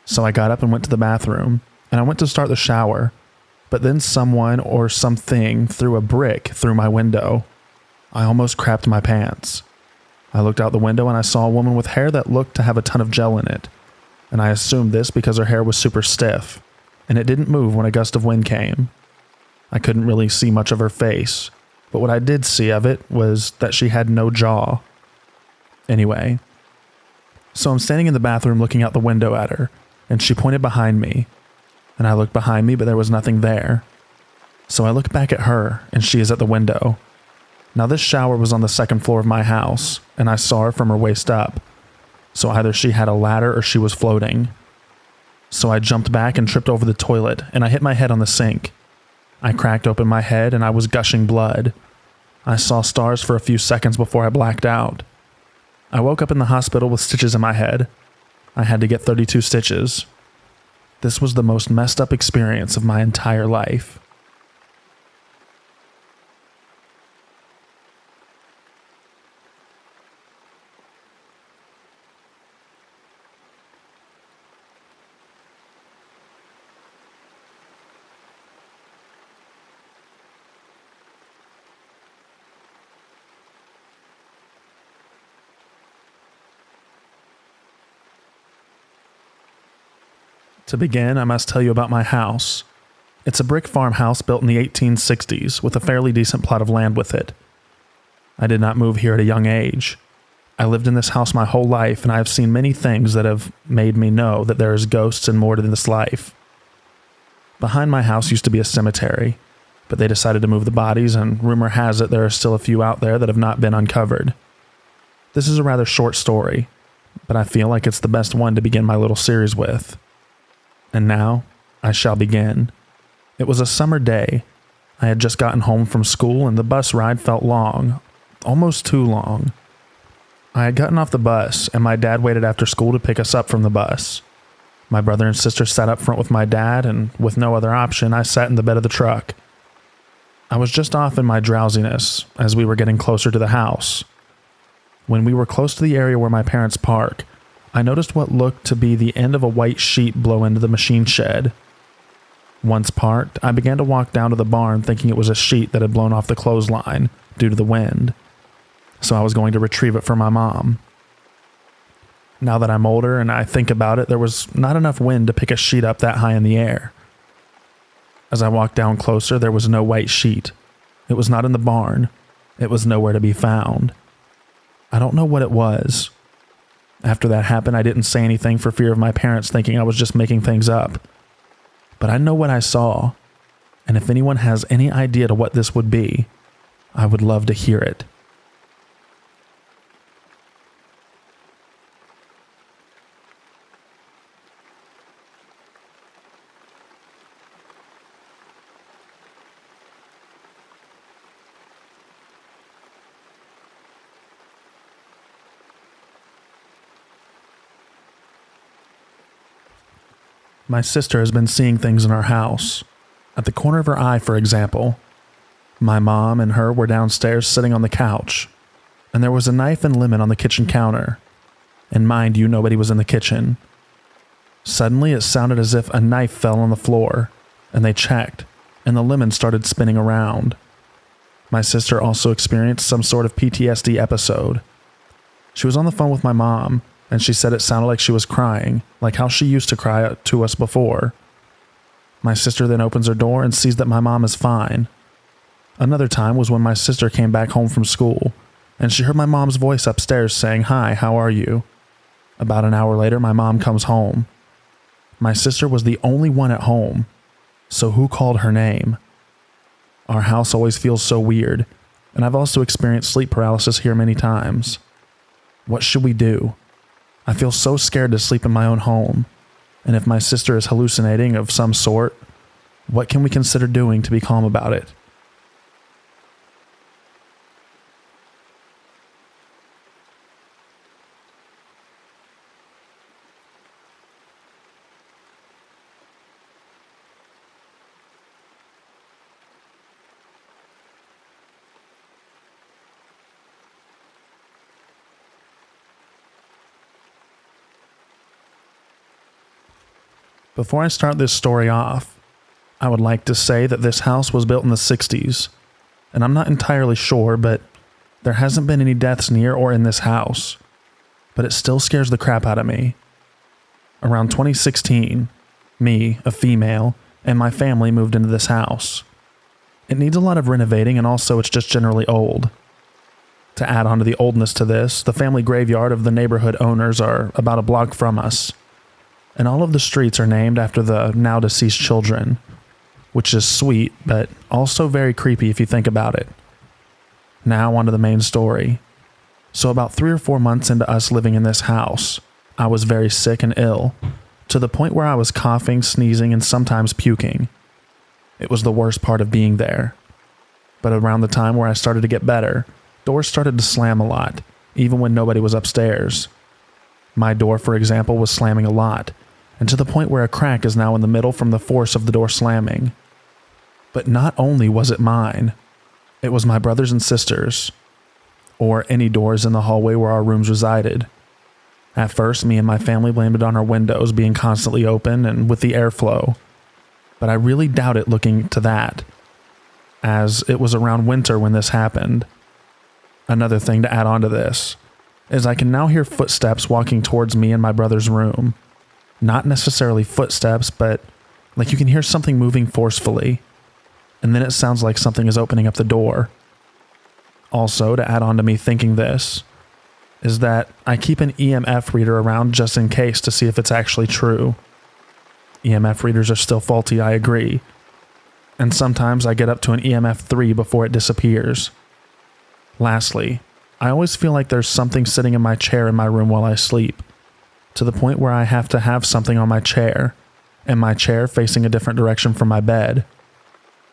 S1: So I got up and went to the bathroom, and I went to start the shower, but then someone or something threw a brick through my window. I almost crapped my pants. I looked out the window and I saw a woman with hair that looked to have a ton of gel in it, and I assumed this because her hair was super stiff, and it didn't move when a gust of wind came. I couldn't really see much of her face, but what I did see of it was that she had no jaw. Anyway, so I'm standing in the bathroom looking out the window at her, and she pointed behind me, and I looked behind me, but there was nothing there. So I look back at her, and she is at the window. Now this shower was on the second floor of my house, and I saw her from her waist up. So either she had a ladder or she was floating. So I jumped back and tripped over the toilet, and I hit my head on the sink. I cracked open my head and I was gushing blood. I saw stars for a few seconds before I blacked out. I woke up in the hospital with stitches in my head. I had to get 32 stitches. This was the most messed up experience of my entire life. To begin, I must tell you about my house. It's a brick farmhouse built in the 1860s with a fairly decent plot of land with it. I did not move here at a young age. I lived in this house my whole life, and I have seen many things that have made me know that there is ghosts and more to this life. Behind my house used to be a cemetery, but they decided to move the bodies, and rumor has it there are still a few out there that have not been uncovered. This is a rather short story, but I feel like it's the best one to begin my little series with. And now, I shall begin. It was a summer day. I had just gotten home from school and the bus ride felt long, almost too long. I had gotten off the bus and my dad waited after school to pick us up from the bus. My brother and sister sat up front with my dad, and with no other option, I sat in the bed of the truck. I was just off in my drowsiness as we were getting closer to the house. When we were close to the area where my parents park, I noticed what looked to be the end of a white sheet blow into the machine shed. Once parked, I began to walk down to the barn thinking it was a sheet that had blown off the clothesline due to the wind, so I was going to retrieve it for my mom. Now that I'm older and I think about it, there was not enough wind to pick a sheet up that high in the air. As I walked down closer, there was no white sheet. It was not in the barn. It was nowhere to be found. I don't know what it was. After that happened, I didn't say anything for fear of my parents thinking I was just making things up. But I know what I saw, and if anyone has any idea to what this would be, I would love to hear it. My sister has been seeing things in our house. At the corner of her eye, for example. My mom and her were downstairs sitting on the couch, and there was a knife and lemon on the kitchen counter. And mind you, nobody was in the kitchen. Suddenly, it sounded as if a knife fell on the floor, and they checked, and the lemon started spinning around. My sister also experienced some sort of PTSD episode. She was on the phone with my mom, and she said it sounded like she was crying, like how she used to cry to us before. My sister then opens her door and sees that my mom is fine. Another time was when my sister came back home from school, and she heard my mom's voice upstairs saying, "Hi, how are you?" About an hour later, my mom comes home. My sister was the only one at home, so who called her name? Our house always feels so weird, and I've also experienced sleep paralysis here many times. What should we do? I feel so scared to sleep in my own home, and if my sister is hallucinating of some sort, what can we consider doing to be calm about it? Before I start this story off, I would like to say that this house was built in the 60s, and I'm not entirely sure, but there hasn't been any deaths near or in this house, but it still scares the crap out of me. Around 2016, me, a female, and my family moved into this house. It needs a lot of renovating, and also it's just generally old. To add on to the oldness to this, the family graveyard of the neighborhood owners are about a block from us. And all of the streets are named after the now deceased children, which is sweet, but also very creepy if you think about it. Now onto the main story. So about 3 or 4 months into us living in this house, I was very sick and ill, to the point where I was coughing, sneezing, and sometimes puking. It was the worst part of being there. But around the time where I started to get better, doors started to slam a lot, even when nobody was upstairs. My door, for example, was slamming a lot, and to the point where a crack is now in the middle from the force of the door slamming. But not only was it mine, it was my brothers and sisters, or any doors in the hallway where our rooms resided. At first, me and my family blamed it on our windows being constantly open and with the airflow, but I really doubt it looking to that, as it was around winter when this happened. Another thing to add on to this is I can now hear footsteps walking towards me in my brother's room. Not necessarily footsteps, but like you can hear something moving forcefully, and then it sounds like something is opening up the door. Also, to add on to me thinking this, is that I keep an EMF reader around just in case to see if it's actually true. EMF readers are still faulty, I agree. And sometimes I get up to an EMF 3 before it disappears. Lastly, I always feel like there's something sitting in my chair in my room while I sleep, to the point where I have to have something on my chair, and my chair facing a different direction from my bed.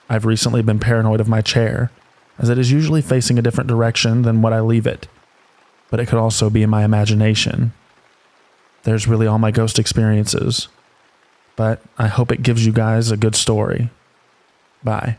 S1: I've recently been paranoid of my chair, as it is usually facing a different direction than what I leave it, but it could also be in my imagination. There's really all my ghost experiences, but I hope it gives you guys a good story. Bye.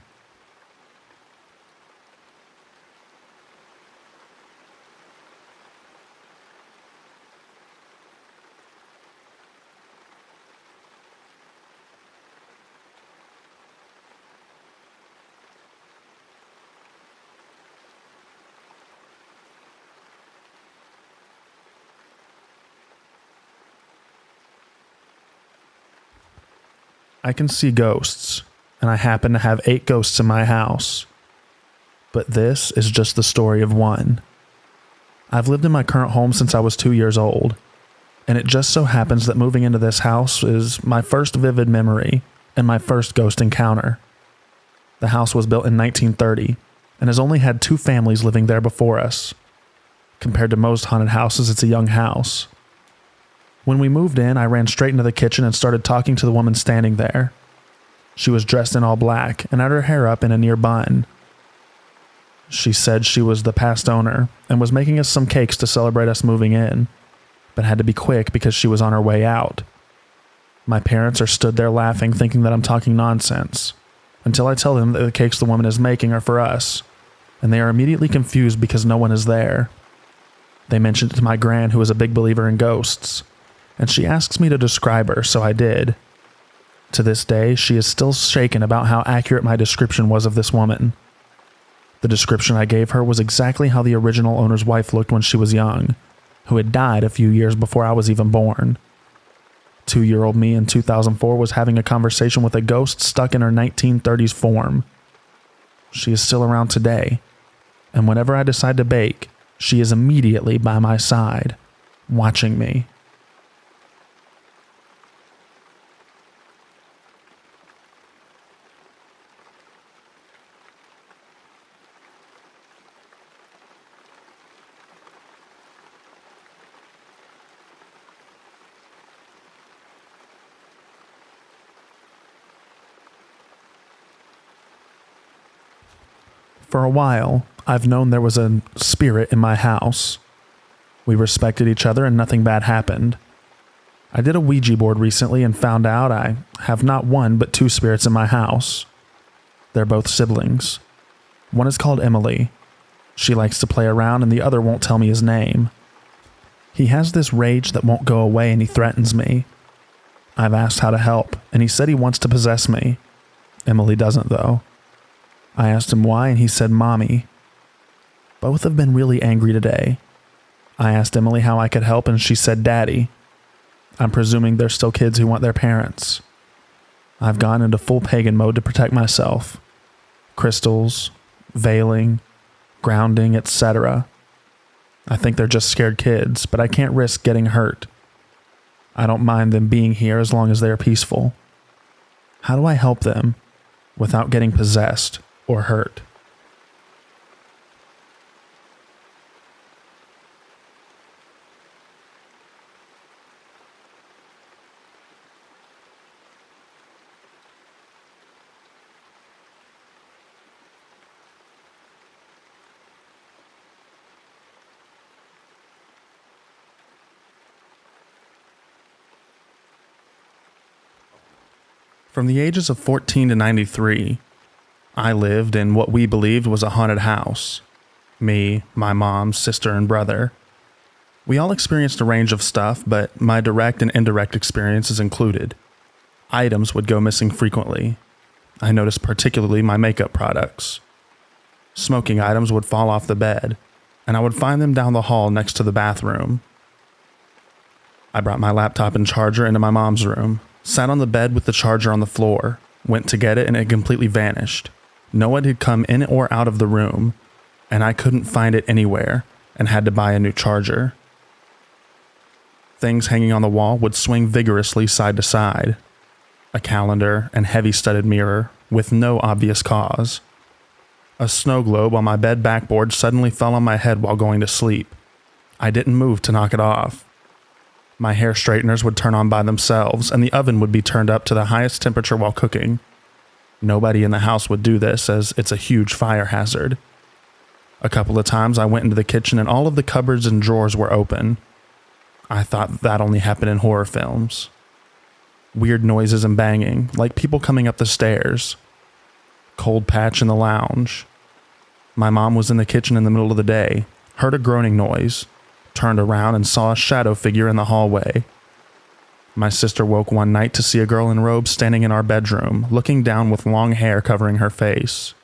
S1: I can see ghosts, and I happen to have 8 ghosts in my house. But this is just the story of one. I've lived in my current home since I was 2 years old, and it just so happens that moving into this house is my first vivid memory and my first ghost encounter. The house was built in 1930 and has only had 2 families living there before us. Compared to most haunted houses, it's a young house. When we moved in, I ran straight into the kitchen and started talking to the woman standing there. She was dressed in all black and had her hair up in a near bun. She said she was the past owner and was making us some cakes to celebrate us moving in, but had to be quick because she was on her way out. My parents are stood there laughing, thinking that I'm talking nonsense, until I tell them that the cakes the woman is making are for us, and they are immediately confused because no one is there. They mentioned it to my gran, who is a big believer in ghosts, and she asks me to describe her, so I did. To this day, she is still shaken about how accurate my description was of this woman. The description I gave her was exactly how the original owner's wife looked when she was young, who had died a few years before I was even born. 2-year-old me in 2004 was having a conversation with a ghost stuck in her 1930s form. She is still around today, and whenever I decide to bake, she is immediately by my side, watching me. For a while, I've known there was a spirit in my house. We respected each other and nothing bad happened. I did a Ouija board recently and found out I have not 1 but 2 spirits in my house. They're both siblings. One is called Emily. She likes to play around and the other won't tell me his name. He has this rage that won't go away and he threatens me. I've asked how to help and he said he wants to possess me. Emily doesn't though. I asked him why and he said mommy. Both have been really angry today. I asked Emily how I could help and she said daddy. I'm presuming they're still kids who want their parents. I've gone into full pagan mode to protect myself. Crystals, veiling, grounding, etc. I think they're just scared kids, but I can't risk getting hurt. I don't mind them being here as long as they are peaceful. How do I help them without getting possessed or hurt? From the ages of 14 to 93, I lived in what we believed was a haunted house. Me, my mom, sister, and brother. We all experienced a range of stuff, but my direct and indirect experiences included. Items would go missing frequently. I noticed particularly my makeup products. Smoking items would fall off the bed, and I would find them down the hall next to the bathroom. I brought my laptop and charger into my mom's room, sat on the bed with the charger on the floor, went to get it, and it completely vanished. No one had come in or out of the room, and I couldn't find it anywhere and had to buy a new charger. Things hanging on the wall would swing vigorously side to side. A calendar and heavy-studded mirror with no obvious cause. A snow globe on my bed backboard suddenly fell on my head while going to sleep. I didn't move to knock it off. My hair straighteners would turn on by themselves, and the oven would be turned up to the highest temperature while cooking. Nobody in the house would do this, as it's a huge fire hazard. A couple of times I went into the kitchen and all of the cupboards and drawers were open. I thought that only happened in horror films. Weird noises and banging, like people coming up the stairs. Cold patch in the lounge. My mom was in the kitchen in the middle of the day, heard a groaning noise, turned around and saw a shadow figure in the hallway. My sister woke one night to see a girl in robes standing in our bedroom, looking down with long hair covering her face.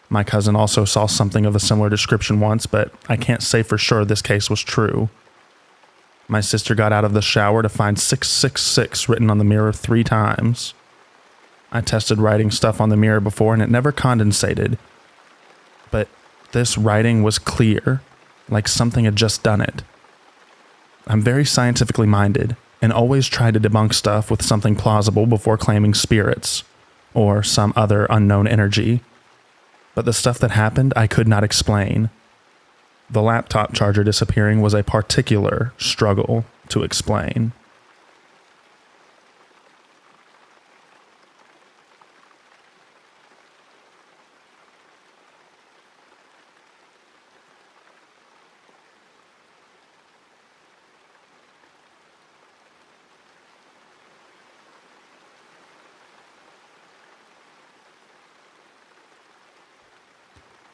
S1: My cousin also saw something of a similar description once, but I can't say for sure this case was true. My sister got out of the shower to find 666 written on the mirror 3 times. I tested writing stuff on the mirror before and it never condensated. But this writing was clear, like something had just done it. I'm very scientifically minded and always try to debunk stuff with something plausible before claiming spirits or some other unknown energy. But the stuff that happened I could not explain. The laptop charger disappearing was a particular struggle to explain.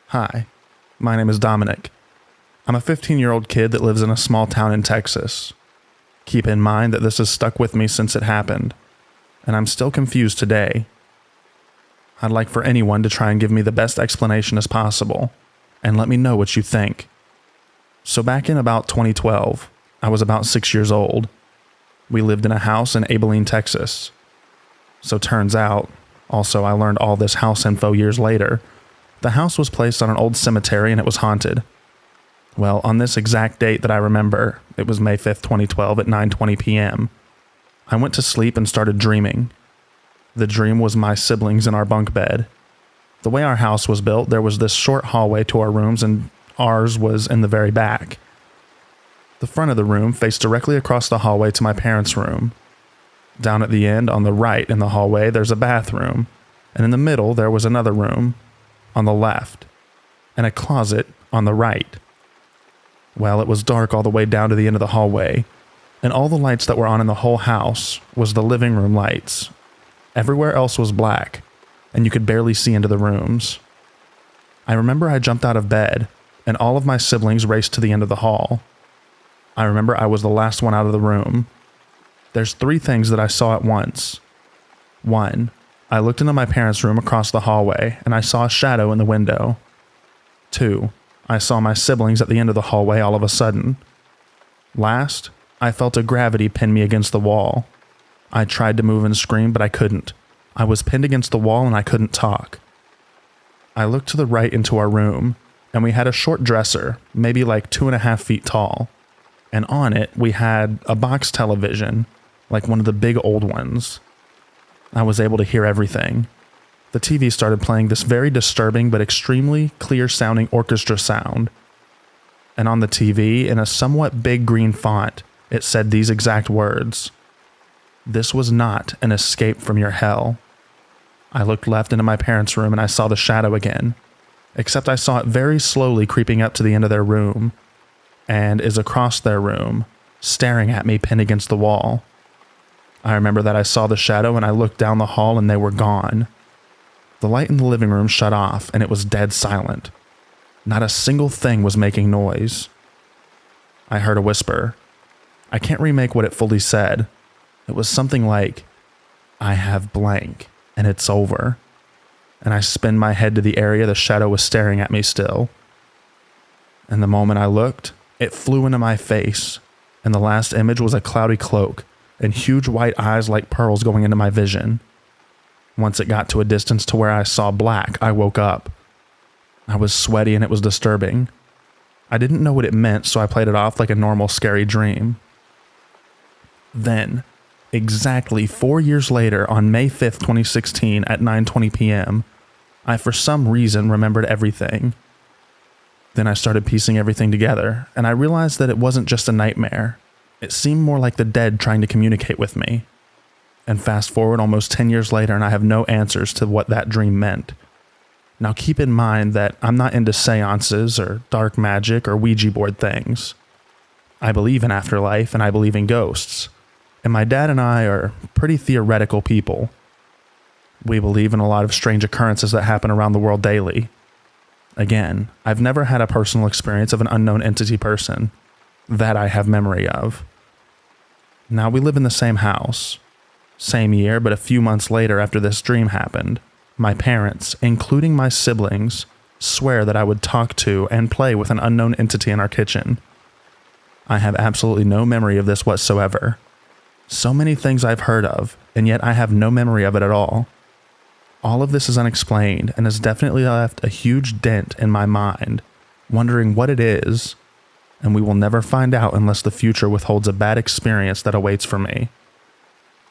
S1: Hi, my name is Dominic. I'm a 15-year-old kid that lives in a small town in Texas. Keep in mind that this has stuck with me since it happened, and I'm still confused today. I'd like for anyone to try and give me the best explanation as possible, and let me know what you think. So back in about 2012, I was about 6 years old. We lived in a house in Abilene, Texas. So turns out, also I learned all this house info years later, the house was placed on an old cemetery and it was haunted. Well, on this exact date that I remember, it was May 5th, 2012 at 9:20 p.m. I went to sleep and started dreaming. The dream was my siblings in our bunk bed. The way our house was built, there was this short hallway to our rooms and ours was in the very back. The front of the room faced directly across the hallway to my parents' room. Down at the end, on the right in the hallway, there's a bathroom, and in the middle there was another room, on the left, and a closet on the right. Well, it was dark all the way down to the end of the hallway, and all the lights that were on in the whole house was the living room lights. Everywhere else was black, and you could barely see into the rooms. I remember I jumped out of bed, and all of my siblings raced to the end of the hall. I remember I was the last one out of the room. There's 3 things that I saw at once. 1, I looked into my parents' room across the hallway, and I saw a shadow in the window. 2, I saw my siblings at the end of the hallway all of a sudden. Last, I felt a gravity pin me against the wall. I tried to move and scream, but I couldn't. I was pinned against the wall and I couldn't talk. I looked to the right into our room, and we had a short dresser, maybe like 2.5 feet tall. And on it, we had a box television, like one of the big old ones. I was able to hear everything. The TV started playing this very disturbing but extremely clear-sounding orchestra sound. And on the TV, in a somewhat big green font, it said these exact words: "This was not an escape from your hell." I looked left into my parents' room and I saw the shadow again, except I saw it very slowly creeping up to the end of their room, and is across their room, staring at me pinned against the wall. I remember that I saw the shadow and I looked down the hall and they were gone. The light in the living room shut off and it was dead silent. Not a single thing was making noise. I heard a whisper. I can't remake what it fully said. It was something like, "I have blank, and it's over." And I spin my head to the area the shadow was staring at me still. And the moment I looked, it flew into my face, and the last image was a cloudy cloak and huge white eyes like pearls going into my vision. Once it got to a distance to where I saw black, I woke up. I was sweaty and it was disturbing. I didn't know what it meant, so I played it off like a normal scary dream. Then, exactly 4 years later, on May 5th, 2016 at 9:20 p.m., I for some reason remembered everything. Then I started piecing everything together, and I realized that it wasn't just a nightmare. It seemed more like the dead trying to communicate with me. And fast forward almost 10 years later, and I have no answers to what that dream meant. Now keep in mind that I'm not into seances or dark magic or Ouija board things. I believe in afterlife and I believe in ghosts. And my dad and I are pretty theoretical people. We believe in a lot of strange occurrences that happen around the world daily. Again, I've never had a personal experience of an unknown entity person that I have memory of. Now we live in the same house. Same year, but a few months later after this dream happened, my parents, including my siblings, swear that I would talk to and play with an unknown entity in our kitchen. I have absolutely no memory of this whatsoever. So many things I've heard of, and yet I have no memory of it at all. All of this is unexplained and has definitely left a huge dent in my mind, wondering what it is, and we will never find out unless the future withholds a bad experience that awaits for me.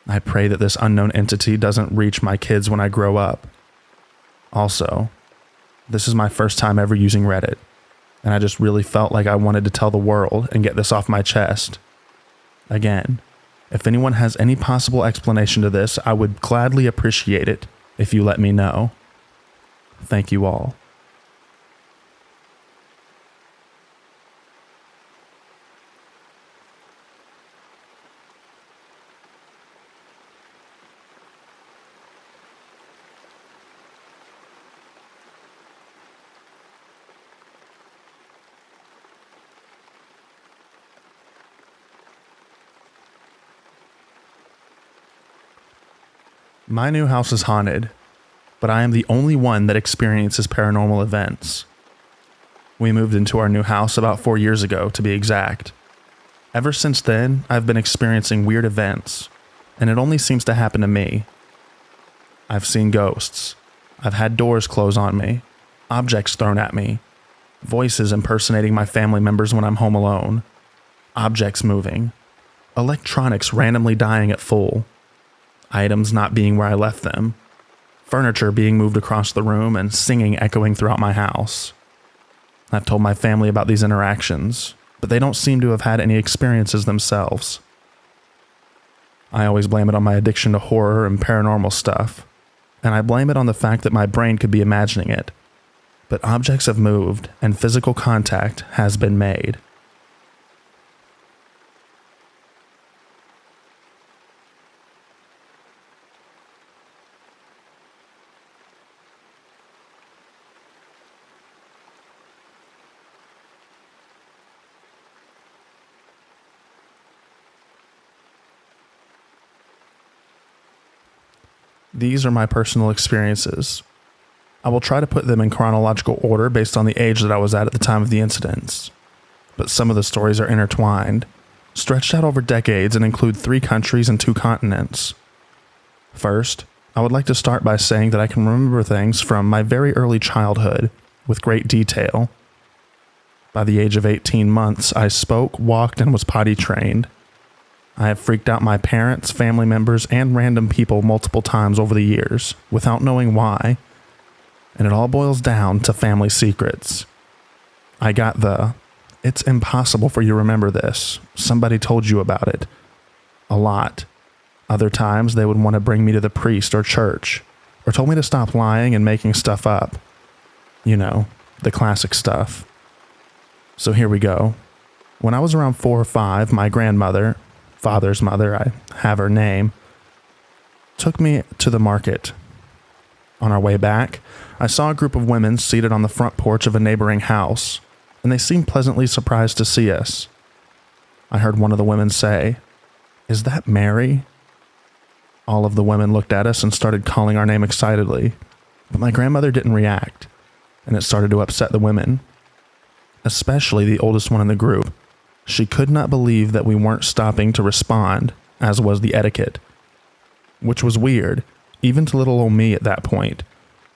S1: I pray that this unknown entity doesn't reach my kids when I grow up. Also, this is my first time ever using Reddit, and I just really felt like I wanted to tell the world and get this off my chest. Again, if anyone has any possible explanation to this, I would gladly appreciate it if you let me know. Thank you all. My new house is haunted, but I am the only one that experiences paranormal events. We moved into our new house about 4 years ago, to be exact. Ever since then, I've been experiencing weird events, and it only seems to happen to me. I've seen ghosts. I've had doors close on me, objects thrown at me, voices impersonating my family members when I'm home alone, objects moving, electronics randomly dying at full, items not being where I left them, furniture being moved across the room, and singing echoing throughout my house. I've told my family about these interactions, but they don't seem to have had any experiences themselves. I always blame it on my addiction to horror and paranormal stuff, and I blame it on the fact that my brain could be imagining it. But objects have moved, and physical contact has been made. These are my personal experiences. I will try to put them in chronological order based on the age that I was at the time of the incidents. But some of the stories are intertwined, stretched out over decades, and include 3 countries and 2 continents. First, I would like to start by saying that I can remember things from my very early childhood with great detail. By the age of 18 months, I spoke, walked, and was potty trained. I have freaked out my parents, family members, and random people multiple times over the years, without knowing why, and it all boils down to family secrets. I got the, "It's impossible for you to remember this. Somebody told you about it," a lot. Other times they would want to bring me to the priest or church, or told me to stop lying and making stuff up. You know, the classic stuff. So here we go. When I was around 4 or 5, my grandmother, father's mother, I have her name, took me to the market. On our way back, I saw a group of women seated on the front porch of a neighboring house, and they seemed pleasantly surprised to see us. I heard one of the women say, "Is that Mary?" All of the women looked at us and started calling our name excitedly, but my grandmother didn't react, and it started to upset the women, especially the oldest one in the group. She could not believe that we weren't stopping to respond, as was the etiquette, which was weird, even to little old me at that point,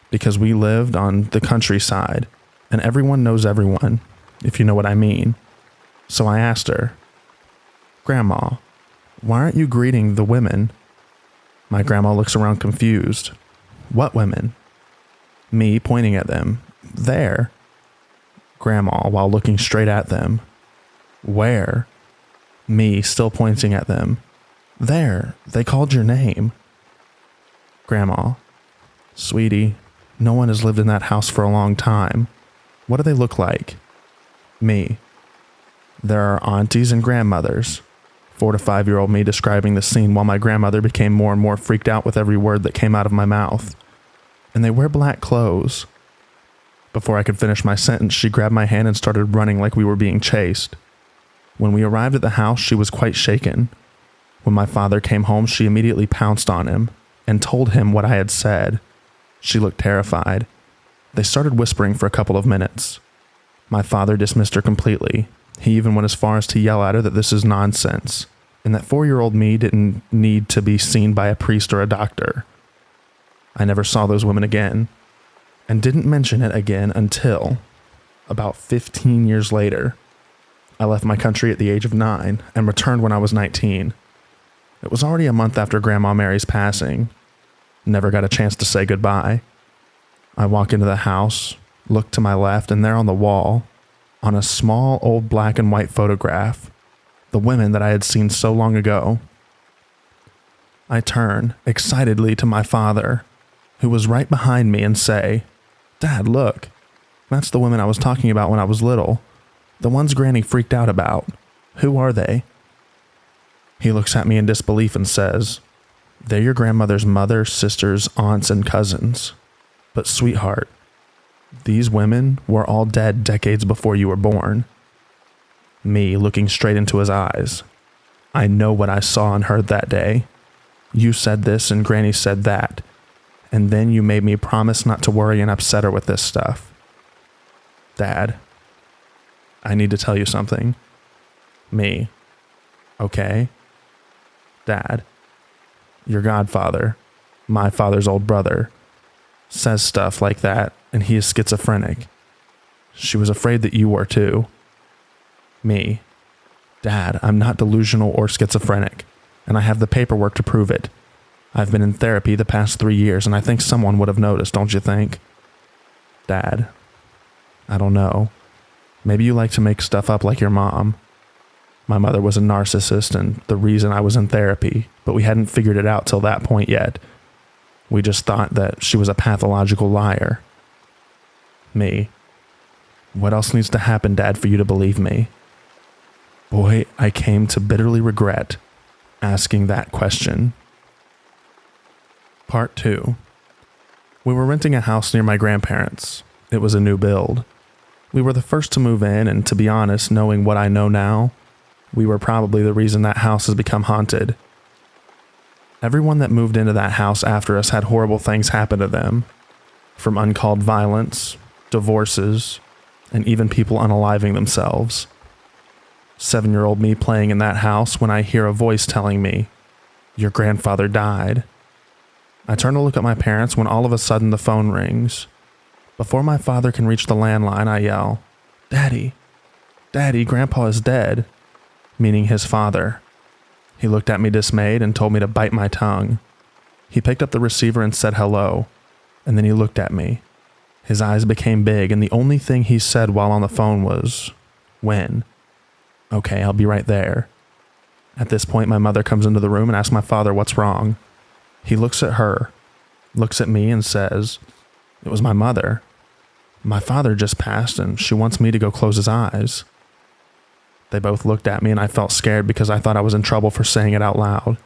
S1: because we lived on the countryside, and everyone knows everyone, if you know what I mean. So I asked her, "Grandma, why aren't you greeting the women?" My grandma looks around confused. "What women?" Me pointing at them. "There." Grandma, while looking straight at them. "Where?" Me, still pointing at them. "There, they called your name." Grandma, "Sweetie, no one has lived in that house for a long time. What do they look like?" Me, "There are aunties and grandmothers." 4 to 5-year-old me describing the scene while my grandmother became more and more freaked out with every word that came out of my mouth. "And they wear black clothes." Before I could finish my sentence, she grabbed my hand and started running like we were being chased. When we arrived at the house, she was quite shaken. When my father came home, she immediately pounced on him and told him what I had said. She looked terrified. They started whispering for a couple of minutes. My father dismissed her completely. He even went as far as to yell at her that this is nonsense, and that 4-year-old me didn't need to be seen by a priest or a doctor. I never saw those women again, and didn't mention it again until about 15 years later. I left my country at the age of 9 and returned when I was 19. It was already a month after Grandma Mary's passing. Never got a chance to say goodbye. I walk into the house, look to my left, and there on the wall, on a small old black and white photograph, the women that I had seen so long ago. I turn excitedly to my father, who was right behind me, and say, "Dad, look, that's the women I was talking about when I was little. The ones Granny freaked out about. Who are they?" He looks at me in disbelief and says, "They're your grandmother's mother, sisters, aunts, and cousins. But sweetheart, these women were all dead decades before you were born." Me, looking straight into his eyes. "I know what I saw and heard that day. You said this and Granny said that, and then you made me promise not to worry and upset her with this stuff. Dad, I need to tell you something." Me, "Okay." "Dad, your godfather, my father's old brother, says stuff like that, and he is schizophrenic. She was afraid that you were too." Me, "Dad, I'm not delusional or schizophrenic, and I have the paperwork to prove it. I've been in therapy the past 3 years, and I think someone would have noticed, don't you think?" Dad, "I don't know. Maybe you like to make stuff up like your mom. My mother was a narcissist and the reason I was in therapy, but we hadn't figured it out till that point yet. We just thought that she was a pathological liar." Me, "What else needs to happen, Dad, for you to believe me?" Boy, I came to bitterly regret asking that question. Part 2. We were renting a house near my grandparents. It was a new build. We were the first to move in, and to be honest, knowing what I know now, we were probably the reason that house has become haunted. Everyone that moved into that house after us had horrible things happen to them, from uncalled violence, divorces, and even people unaliving themselves. 7-year-old me playing in that house when I hear a voice telling me, "Your grandfather died." I turn to look at my parents when all of a sudden the phone rings. Before my father can reach the landline, I yell, "Daddy, Daddy, Grandpa is dead," meaning his father. He looked at me dismayed and told me to bite my tongue. He picked up the receiver and said hello, and then he looked at me. His eyes became big, and the only thing he said while on the phone was, "When?" "Okay, I'll be right there." At this point, my mother comes into the room and asks my father what's wrong. He looks at her, looks at me, and says, "It was my mother. My father just passed, and she wants me to go close his eyes." They both looked at me, and I felt scared because I thought I was in trouble for saying it out loud.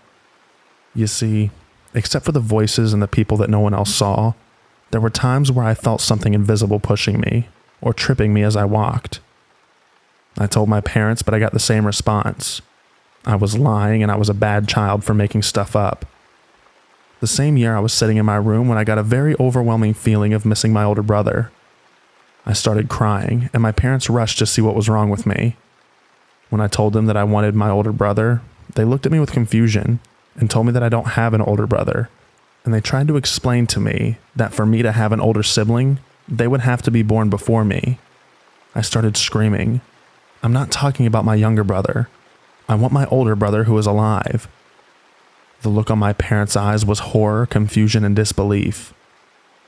S1: You see, Except for the voices and the people that no one else saw, there were times where I felt something invisible pushing me or tripping me as I walked. I told my parents, but I got the same response. I was lying and I was a bad child for making stuff up. The same year I was sitting in my room when I got a very overwhelming feeling of missing my older brother. I started crying and my parents rushed to see what was wrong with me. When I told them that I wanted my older brother, they looked at me with confusion and told me that I don't have an older brother, and they tried to explain to me that for me to have an older sibling, they would have to be born before me. I started screaming. I'm not talking about my younger brother. I want my older brother who is alive. The look on my parents' eyes was horror, confusion, and disbelief.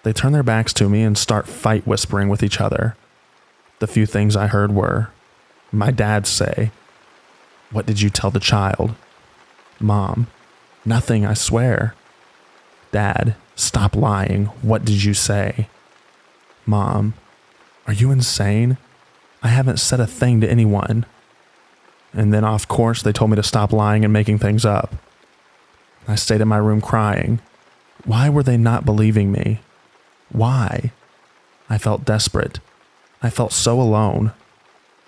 S1: They turn their backs to me and start fight whispering with each other. The few things I heard were, my dad say, "What did you tell the child?" Mom, "Nothing, I swear." Dad, "Stop lying. What did you say?" Mom, "Are you insane? I haven't said a thing to anyone." And then off course, they told me to stop lying and making things up. I stayed in my room crying. Why were they not believing me? Why? I felt desperate. I felt so alone.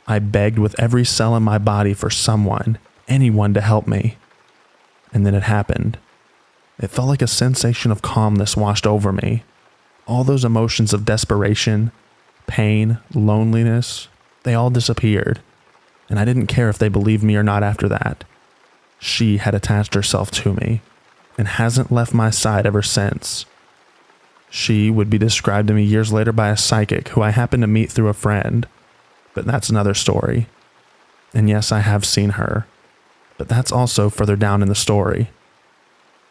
S1: I begged with every cell in my body for someone, anyone to help me. And then it happened. It felt like a sensation of calmness washed over me. All those emotions of desperation, pain, loneliness, they all disappeared. And I didn't care if they believed me or not after that. She had attached herself to me and hasn't left my side ever since. She would be described to me years later by a psychic who I happened to meet through a friend. But that's another story. And yes, I have seen her. But that's also further down in the story.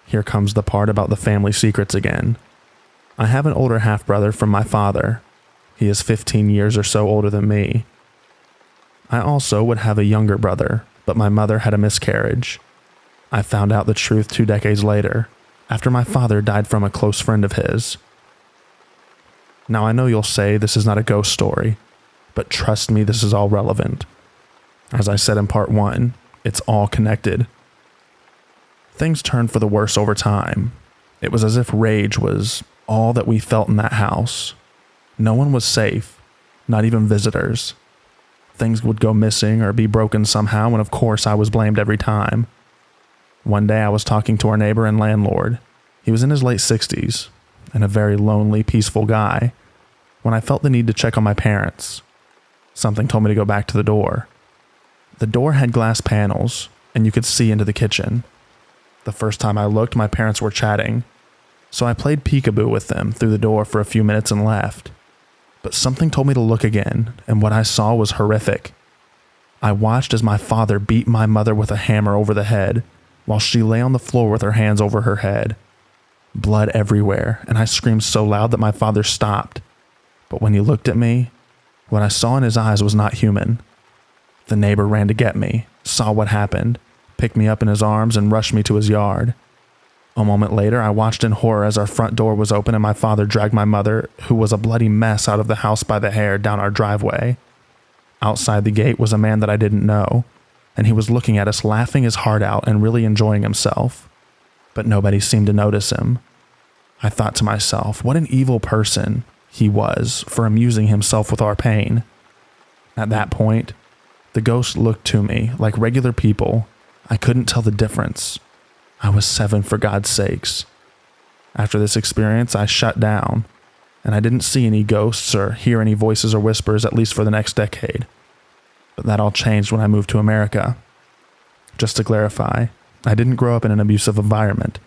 S1: Here comes the part about the family secrets again. I have an older half-brother from my father. He is 15 years or so older than me. I also would have a younger brother, but my mother had a miscarriage. I found out the truth 2 decades later, after my father died from a close friend of his. Now I know you'll say this is not a ghost story, but trust me, this is all relevant. As I said in part 1, it's all connected. Things turned for the worse over time. It was as if rage was all that we felt in that house. No one was safe, not even visitors. Things would go missing or be broken somehow, and of course I was blamed every time. One day I was talking to our neighbor and landlord. He was in his late 60s, and a very lonely, peaceful guy, when I felt the need to check on my parents. Something told me to go back to the door. The door had glass panels, and you could see into the kitchen. The first time I looked, my parents were chatting, so I played peekaboo with them through the door for a few minutes and left. But something told me to look again, and what I saw was horrific. I watched as my father beat my mother with a hammer over the head, while she lay on the floor with her hands over her head. Blood everywhere, and I screamed so loud that my father stopped. But when he looked at me, what I saw in his eyes was not human. The neighbor ran to get me, saw what happened, picked me up in his arms, and rushed me to his yard. A moment later, I watched in horror as our front door was open and my father dragged my mother, who was a bloody mess, out of the house by the hair down our driveway. Outside the gate was a man that I didn't know, and he was looking at us, laughing his heart out and really enjoying himself. But nobody seemed to notice him. I thought to myself, what an evil person he was for amusing himself with our pain. At that point, the ghost looked to me like regular people. I couldn't tell the difference. I was 7, for God's sakes. After this experience, I shut down, and I didn't see any ghosts or hear any voices or whispers, at least for the next decade. But that all changed when I moved to America. Just to clarify, I didn't grow up in an abusive environment.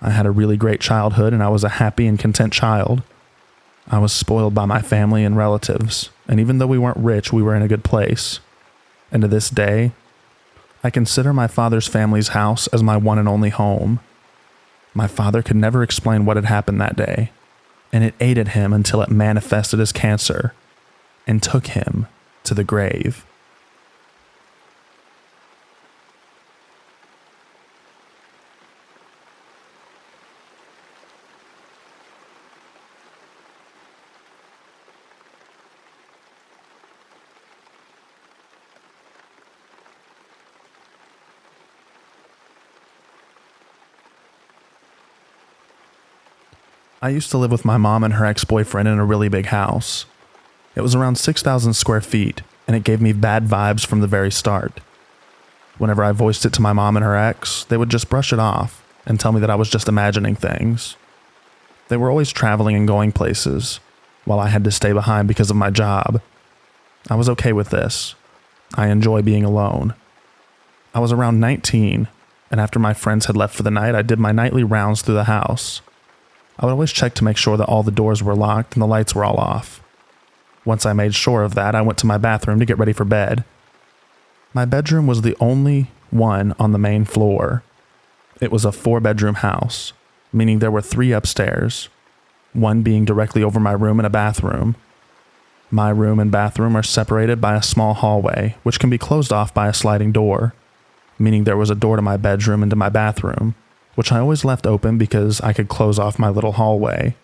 S1: I had a really great childhood, and I was a happy and content child. I was spoiled by my family and relatives, and even though we weren't rich, we were in a good place. And to this day, I consider my father's family's house as my one and only home. My father could never explain what had happened that day, and it ate at him until it manifested as cancer and took him to the grave. I used to live with my mom and her ex-boyfriend in a really big house. It was around 6,000 square feet, and it gave me bad vibes from the very start. Whenever I voiced it to my mom and her ex, they would just brush it off and tell me that I was just imagining things. They were always traveling and going places, while I had to stay behind because of my job. I was okay with this. I enjoy being alone. I was around 19, and after my friends had left for the night, I did my nightly rounds through the house. I would always check to make sure that all the doors were locked and the lights were all off. Once I made sure of that, I went to my bathroom to get ready for bed. My bedroom was the only one on the main floor. It was a 4-bedroom house, meaning there were 3 upstairs, one being directly over my room and a bathroom. My room and bathroom are separated by a small hallway, which can be closed off by a sliding door, meaning there was a door to my bedroom and to my bathroom, which I always left open because I could close off my little hallway.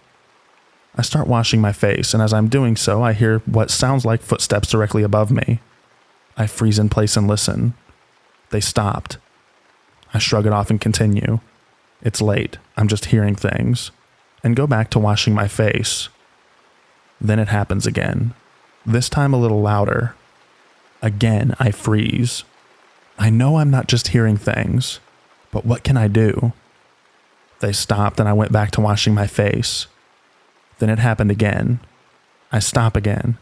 S1: I start washing my face, and as I'm doing so, I hear what sounds like footsteps directly above me. I freeze in place and listen. They stopped. I shrug it off and continue. It's late, I'm just hearing things, and go back to washing my face. Then it happens again, this time a little louder. Again, I freeze. I know I'm not just hearing things, but what can I do? They stopped and I went back to washing my face. Then it happened again. I stop again,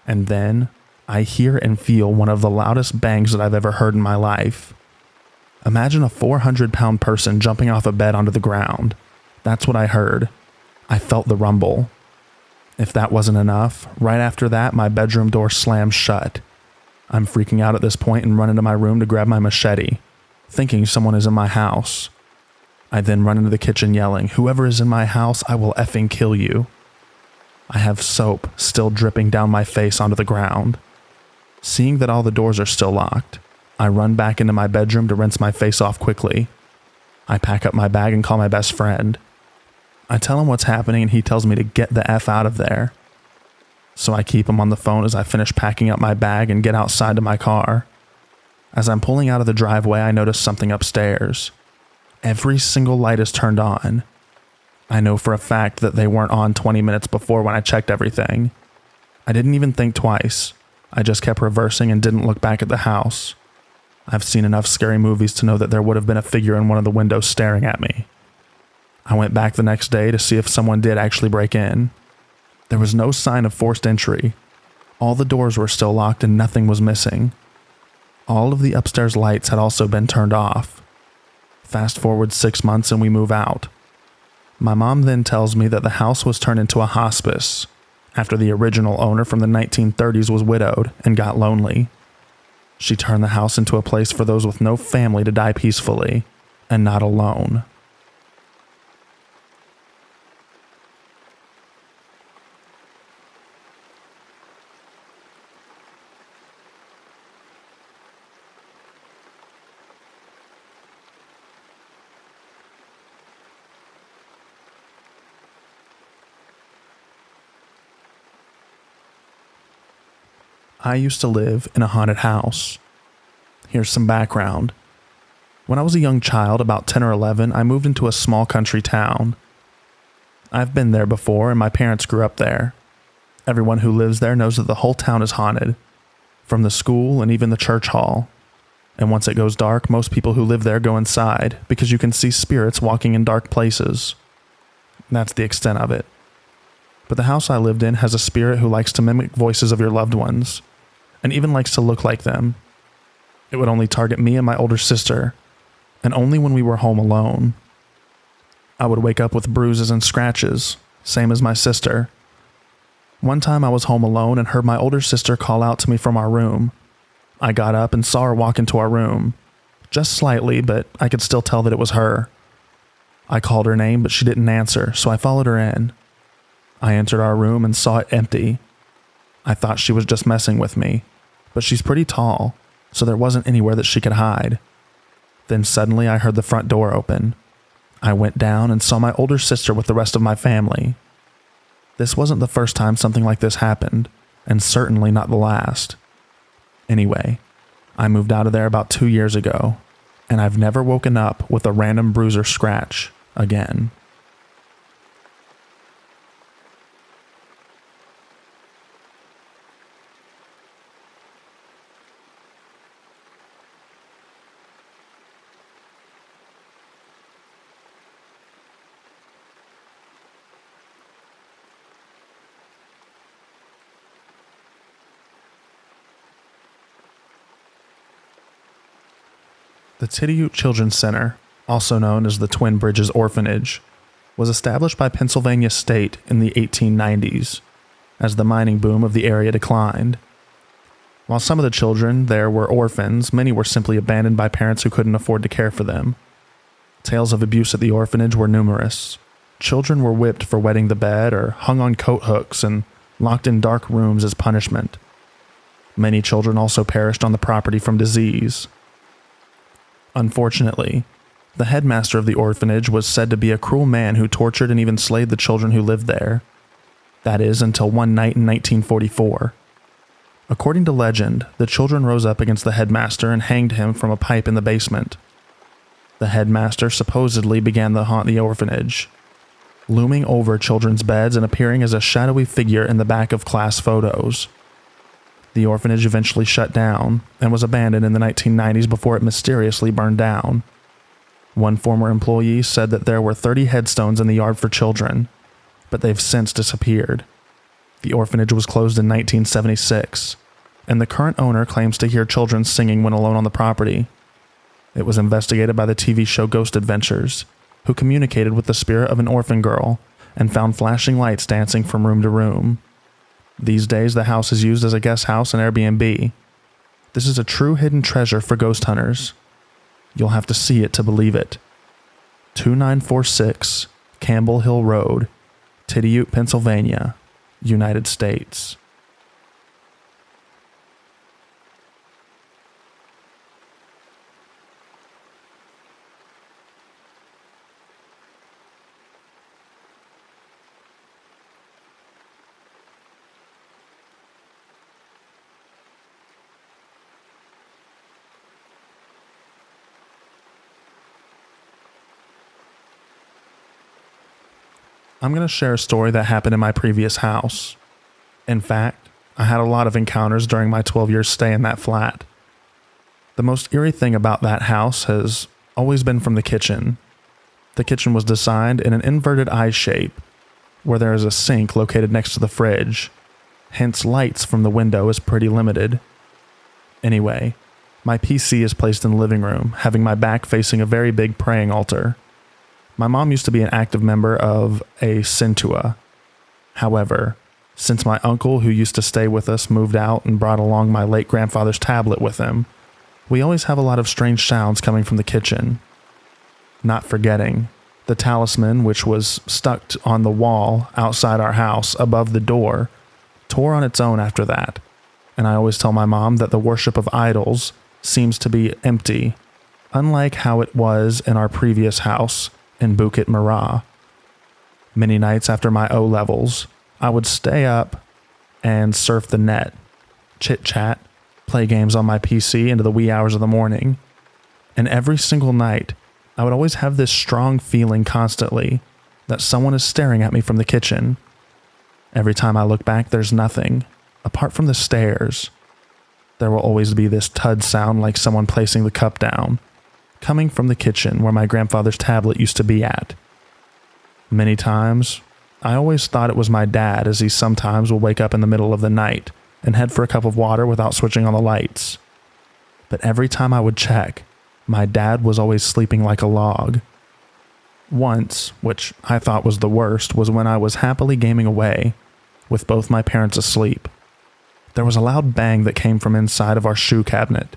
S1: and then I hear and feel one of the loudest bangs that I've ever heard in my life. Imagine a 400-pound person jumping off a bed onto the ground. That's what I heard. I felt the rumble. If that wasn't enough, right after that, my bedroom door slams shut. I'm freaking out at this point and run into my room to grab my machete, thinking someone is in my house. I then run into the kitchen yelling, "Whoever is in my house, I will effing kill you." I have soap still dripping down my face onto the ground. Seeing that all the doors are still locked, I run back into my bedroom to rinse my face off quickly. I pack up my bag and call my best friend. I tell him what's happening and he tells me to get the F out of there. So I keep him on the phone as I finish packing up my bag and get outside to my car. As I'm pulling out of the driveway, I notice something upstairs. Every single light is turned on. I know for a fact that they weren't on 20 minutes before when I checked everything. I didn't even think twice. I just kept reversing and didn't look back at the house. I've seen enough scary movies to know that there would have been a figure in one of the windows staring at me. I went back the next day to see if someone did actually break in. There was no sign of forced entry. All the doors were still locked and nothing was missing. All of the upstairs lights had also been turned off. Fast forward 6 months and we move out. My mom then tells me that the house was turned into a hospice after the original owner from the 1930s was widowed and got lonely. She turned the house into a place for those with no family to die peacefully and not alone. I used to live in a haunted house. Here's some background. When I was a young child, about 10 or 11, I moved into a small country town. I've been there before and my parents grew up there. Everyone who lives there knows that the whole town is haunted, from the school and even the church hall. And once it goes dark, most people who live there go inside because you can see spirits walking in dark places. That's the extent of it. But the house I lived in has a spirit who likes to mimic voices of your loved ones, and even likes to look like them. It would only target me and my older sister, and only when we were home alone. I would wake up with bruises and scratches, same as my sister. One time I was home alone and heard my older sister call out to me from our room. I got up and saw her walk into our room. Just slightly, but I could still tell that it was her. I called her name, but she didn't answer, so I followed her in. I entered our room and saw it empty. I thought she was just messing with me, but she's pretty tall, so there wasn't anywhere that she could hide. Then suddenly I heard the front door open. I went down and saw my older sister with the rest of my family. This wasn't the first time something like this happened, and certainly not the last. Anyway, I moved out of there about 2 years ago, and I've never woken up with a random bruise or scratch again. The Tidiute Children's Center, also known as the Twin Bridges Orphanage, was established by Pennsylvania State in the 1890s as the mining boom of the area declined. While some of the children there were orphans, many were simply abandoned by parents who couldn't afford to care for them. Tales of abuse at the orphanage were numerous. Children were whipped for wetting the bed or hung on coat hooks and locked in dark rooms as punishment. Many children also perished on the property from disease. Unfortunately, the headmaster of the orphanage was said to be a cruel man who tortured and even slayed the children who lived there. That is, until one night in 1944. According to legend, the children rose up against the headmaster and hanged him from a pipe in the basement. The headmaster supposedly began to haunt the orphanage, looming over children's beds and appearing as a shadowy figure in the back of class photos. The orphanage eventually shut down and was abandoned in the 1990s before it mysteriously burned down. One former employee said that there were 30 headstones in the yard for children, but they've since disappeared. The orphanage was closed in 1976, and the current owner claims to hear children singing when alone on the property. It was investigated by the TV show Ghost Adventures, who communicated with the spirit of an orphan girl and found flashing lights dancing from room to room. These days, the house is used as a guest house and Airbnb. This is a true hidden treasure for ghost hunters. You'll have to see it to believe it. 2946 Campbell Hill Road, Tidiute, Pennsylvania, United States. I'm going to share a story that happened in my previous house. In fact, I had a lot of encounters during my 12-year stay in that flat. The most eerie thing about that house has always been from the kitchen. The kitchen was designed in an inverted I shape, where there is a sink located next to the fridge. Hence, lights from the window is pretty limited. Anyway, my PC is placed in the living room, having my back facing a very big praying altar. My mom used to be an active member of a Centua. However, since my uncle who used to stay with us moved out and brought along my late grandfather's tablet with him, we always have a lot of strange sounds coming from the kitchen. Not forgetting, the talisman, which was stuck on the wall outside our house above the door, tore on its own after that, and I always tell my mom that the worship of idols seems to be empty, unlike how it was in our previous house in Bukit Merah. Many nights after my O-levels, I would stay up and surf the net, chit-chat, play games on my PC into the wee hours of the morning. And every single night, I would always have this strong feeling constantly that someone is staring at me from the kitchen. Every time I look back, there's nothing, apart from the stairs. There will always be this thud sound like someone placing the cup down, coming from the kitchen where my grandfather's tablet used to be at. Many times, I always thought it was my dad, as he sometimes will wake up in the middle of the night and head for a cup of water without switching on the lights. But every time I would check, my dad was always sleeping like a log. Once, which I thought was the worst, was when I was happily gaming away, with both my parents asleep. There was a loud bang that came from inside of our shoe cabinet.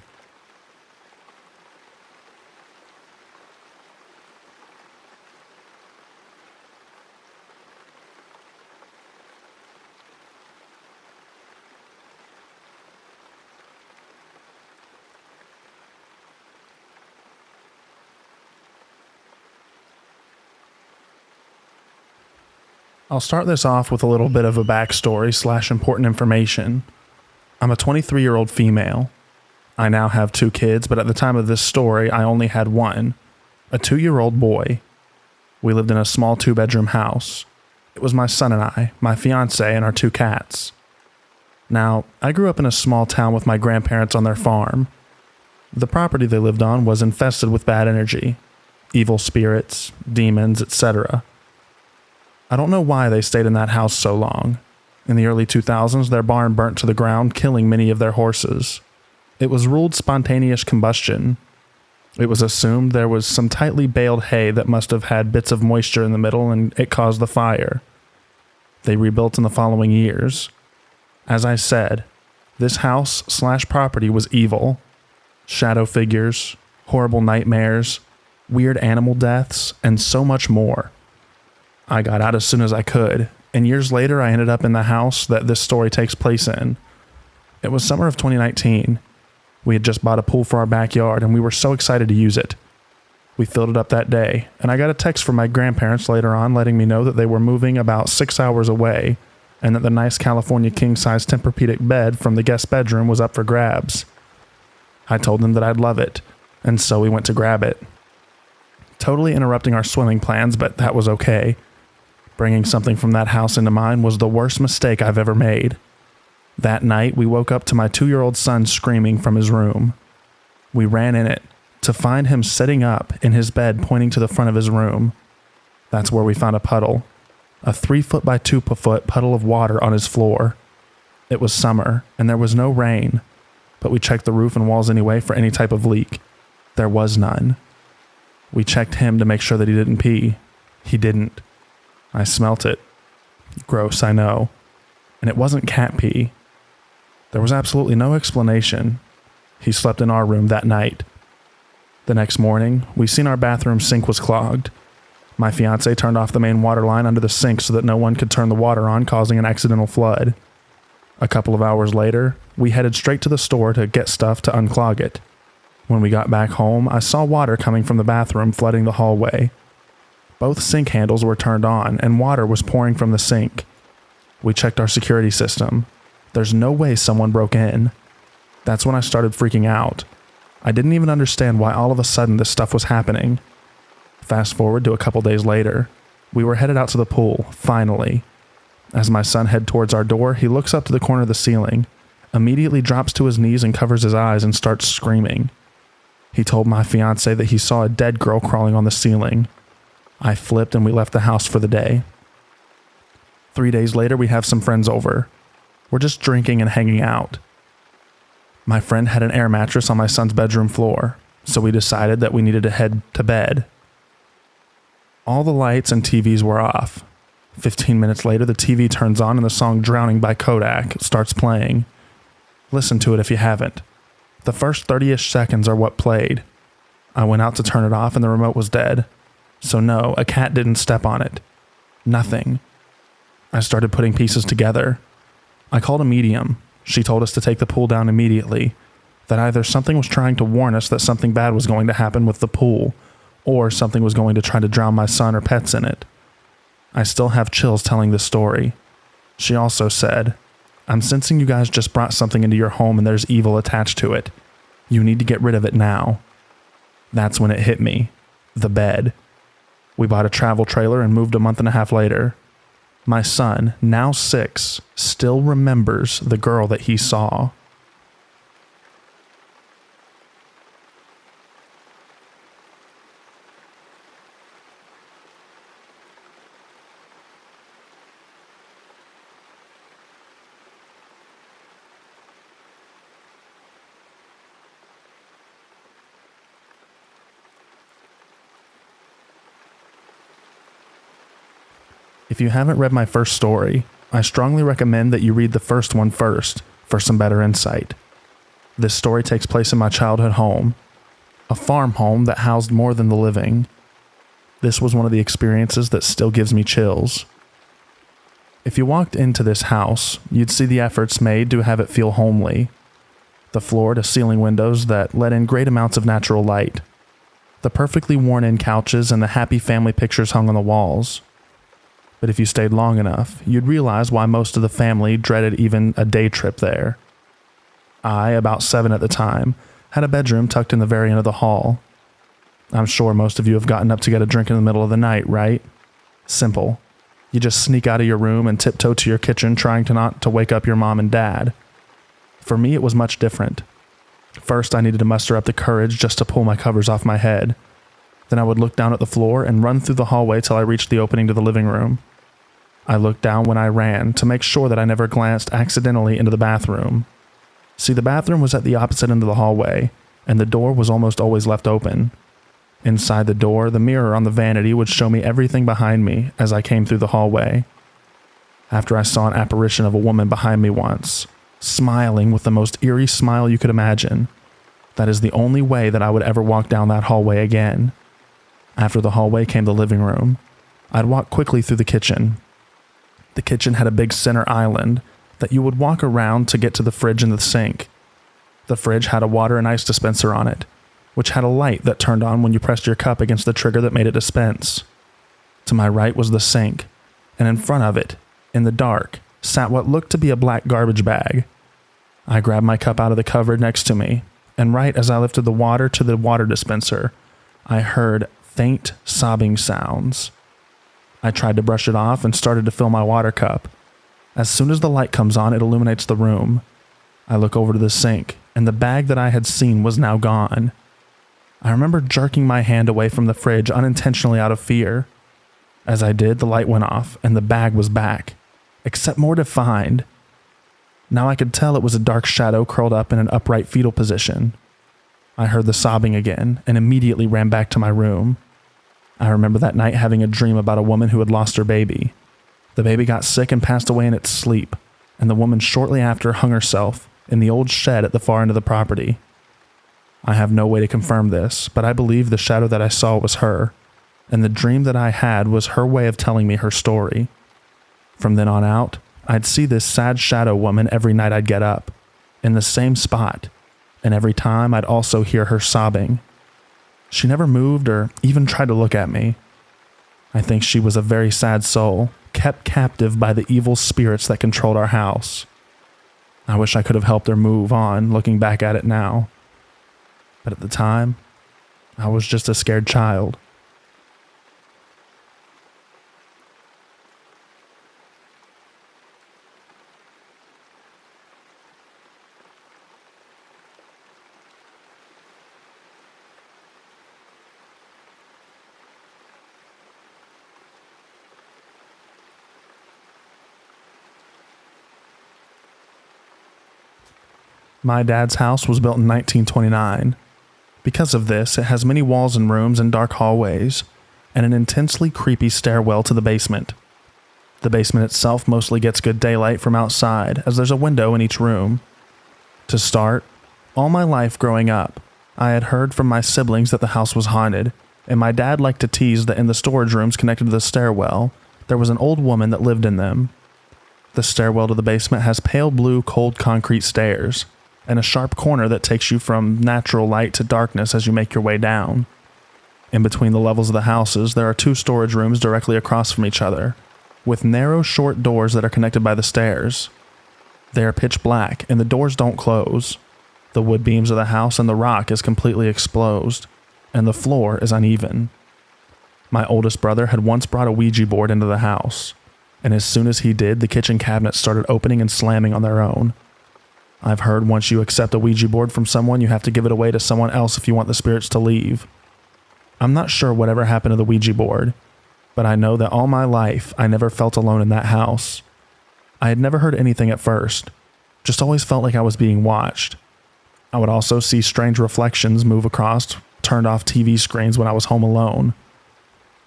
S1: I'll start this off with a little bit of a backstory / important information. I'm a 23-year-old female. I now have 2 kids, but at the time of this story, I only had one, a 2-year-old boy. We lived in a small 2-bedroom house. It was my son and I, my fiance, and our 2 cats. Now, I grew up in a small town with my grandparents on their farm. The property they lived on was infested with bad energy, evil spirits, demons, etc. I don't know why they stayed in that house so long. In the early 2000s, their barn burnt to the ground, killing many of their horses. It was ruled spontaneous combustion. It was assumed there was some tightly baled hay that must have had bits of moisture in the middle and it caused the fire. They rebuilt in the following years. As I said, this house/property was evil. Shadow figures, horrible nightmares, weird animal deaths, and so much more. I got out as soon as I could, and years later I ended up in the house that this story takes place in. It was summer of 2019. We had just bought a pool for our backyard, and we were so excited to use it. We filled it up that day, and I got a text from my grandparents later on letting me know that they were moving about 6 hours away, and that the nice California king-size Tempur-Pedic bed from the guest bedroom was up for grabs. I told them that I'd love it, and so we went to grab it. Totally interrupting our swimming plans, but that was okay. Bringing something from that house into mine was the worst mistake I've ever made. That night, we woke up to my 2-year-old son screaming from his room. We ran in it, to find him sitting up in his bed pointing to the front of his room. That's where we found a puddle. A 3-foot by 2-foot puddle of water on his floor. It was summer, and there was no rain, but we checked the roof and walls anyway for any type of leak. There was none. We checked him to make sure that he didn't pee. He didn't. I smelt it. Gross, I know. And it wasn't cat pee. There was absolutely no explanation. He slept in our room that night. The next morning, we seen our bathroom sink was clogged. My fiance turned off the main water line under the sink so that no one could turn the water on, causing an accidental flood. A couple of hours later, we headed straight to the store to get stuff to unclog it. When we got back home, I saw water coming from the bathroom flooding the hallway. Both sink handles were turned on, and water was pouring from the sink. We checked our security system. There's no way someone broke in. That's when I started freaking out. I didn't even understand why all of a sudden this stuff was happening. Fast forward to a couple days later. We were headed out to the pool, finally. As my son head towards our door, he looks up to the corner of the ceiling, immediately drops to his knees and covers his eyes and starts screaming. He told my fiance that he saw a dead girl crawling on the ceiling. I flipped and we left the house for the day. 3 days later, we have some friends over. We're just drinking and hanging out. My friend had an air mattress on my son's bedroom floor, so we decided that we needed to head to bed. All the lights and TVs were off. 15 minutes later, the TV turns on and the song Drowning by Kodak starts playing. Listen to it if you haven't. The first 30-ish seconds are what played. I went out to turn it off and the remote was dead. So no, a cat didn't step on it. Nothing. I started putting pieces together. I called a medium. She told us to take the pool down immediately, that either something was trying to warn us that something bad was going to happen with the pool, or something was going to try to drown my son or pets in it. I still have chills telling this story. She also said, "I'm sensing you guys just brought something into your home and there's evil attached to it. You need to get rid of it now." That's when it hit me. The bed. We bought a travel trailer and moved a month and a half later. My son, now 6, still remembers the girl that he saw. If you haven't read my first story, I strongly recommend that you read the first one first for some better insight. This story takes place in my childhood home, a farm home that housed more than the living. This was one of the experiences that still gives me chills. If you walked into this house, you'd see the efforts made to have it feel homely. The floor to ceiling windows that let in great amounts of natural light. The perfectly worn-in couches and the happy family pictures hung on the walls. But if you stayed long enough, you'd realize why most of the family dreaded even a day trip there. I, about 7 at the time, had a bedroom tucked in the very end of the hall. I'm sure most of you have gotten up to get a drink in the middle of the night, right? Simple. You just sneak out of your room and tiptoe to your kitchen trying to not to wake up your mom and dad. For me, it was much different. First, I needed to muster up the courage just to pull my covers off my head. Then I would look down at the floor and run through the hallway till I reached the opening to the living room. I looked down when I ran to make sure that I never glanced accidentally into the bathroom. See, the bathroom was at the opposite end of the hallway, and the door was almost always left open. Inside the door, the mirror on the vanity would show me everything behind me as I came through the hallway. After I saw an apparition of a woman behind me once, smiling with the most eerie smile you could imagine. That is the only way that I would ever walk down that hallway again. After the hallway came the living room. I'd walk quickly through the kitchen. The kitchen had a big center island that you would walk around to get to the fridge and the sink. The fridge had a water and ice dispenser on it, which had a light that turned on when you pressed your cup against the trigger that made it dispense. To my right was the sink, and in front of it, in the dark, sat what looked to be a black garbage bag. I grabbed my cup out of the cupboard next to me, and right as I lifted the water to the water dispenser, I heard faint sobbing sounds. I tried to brush it off and started to fill my water cup. As soon as the light comes on, it illuminates the room. I look over to the sink, and the bag that I had seen was now gone. I remember jerking my hand away from the fridge unintentionally out of fear. As I did, the light went off, and the bag was back, except more defined. Now I could tell it was a dark shadow curled up in an upright fetal position. I heard the sobbing again, and immediately ran back to my room. I remember that night having a dream about a woman who had lost her baby. The baby got sick and passed away in its sleep, and the woman shortly after hung herself in the old shed at the far end of the property. I have no way to confirm this, but I believe the shadow that I saw was her, and the dream that I had was her way of telling me her story. From then on out, I'd see this sad shadow woman every night I'd get up, in the same spot, and every time I'd also hear her sobbing. She never moved or even tried to look at me. I think she was a very sad soul, kept captive by the evil spirits that controlled our house. I wish I could have helped her move on, looking back at it now. But at the time, I was just a scared child. My dad's house was built in 1929. Because of this, it has many walls and rooms and dark hallways, and an intensely creepy stairwell to the basement. The basement itself mostly gets good daylight from outside, as there's a window in each room. To start, all my life growing up, I had heard from my siblings that the house was haunted, and my dad liked to tease that in the storage rooms connected to the stairwell, there was an old woman that lived in them. The stairwell to the basement has pale blue, cold concrete stairs, and a sharp corner that takes you from natural light to darkness as you make your way down. In between the levels of the houses, there are 2 storage rooms directly across from each other, with narrow, short doors that are connected by the stairs. They are pitch black, and the doors don't close. The wood beams of the house and the rock is completely exposed, and the floor is uneven. My oldest brother had once brought a Ouija board into the house, and as soon as he did, the kitchen cabinets started opening and slamming on their own. I've heard once you accept a Ouija board from someone, you have to give it away to someone else if you want the spirits to leave. I'm not sure whatever happened to the Ouija board, but I know that all my life I never felt alone in that house. I had never heard anything at first, just always felt like I was being watched. I would also see strange reflections move across turned off TV screens when I was home alone.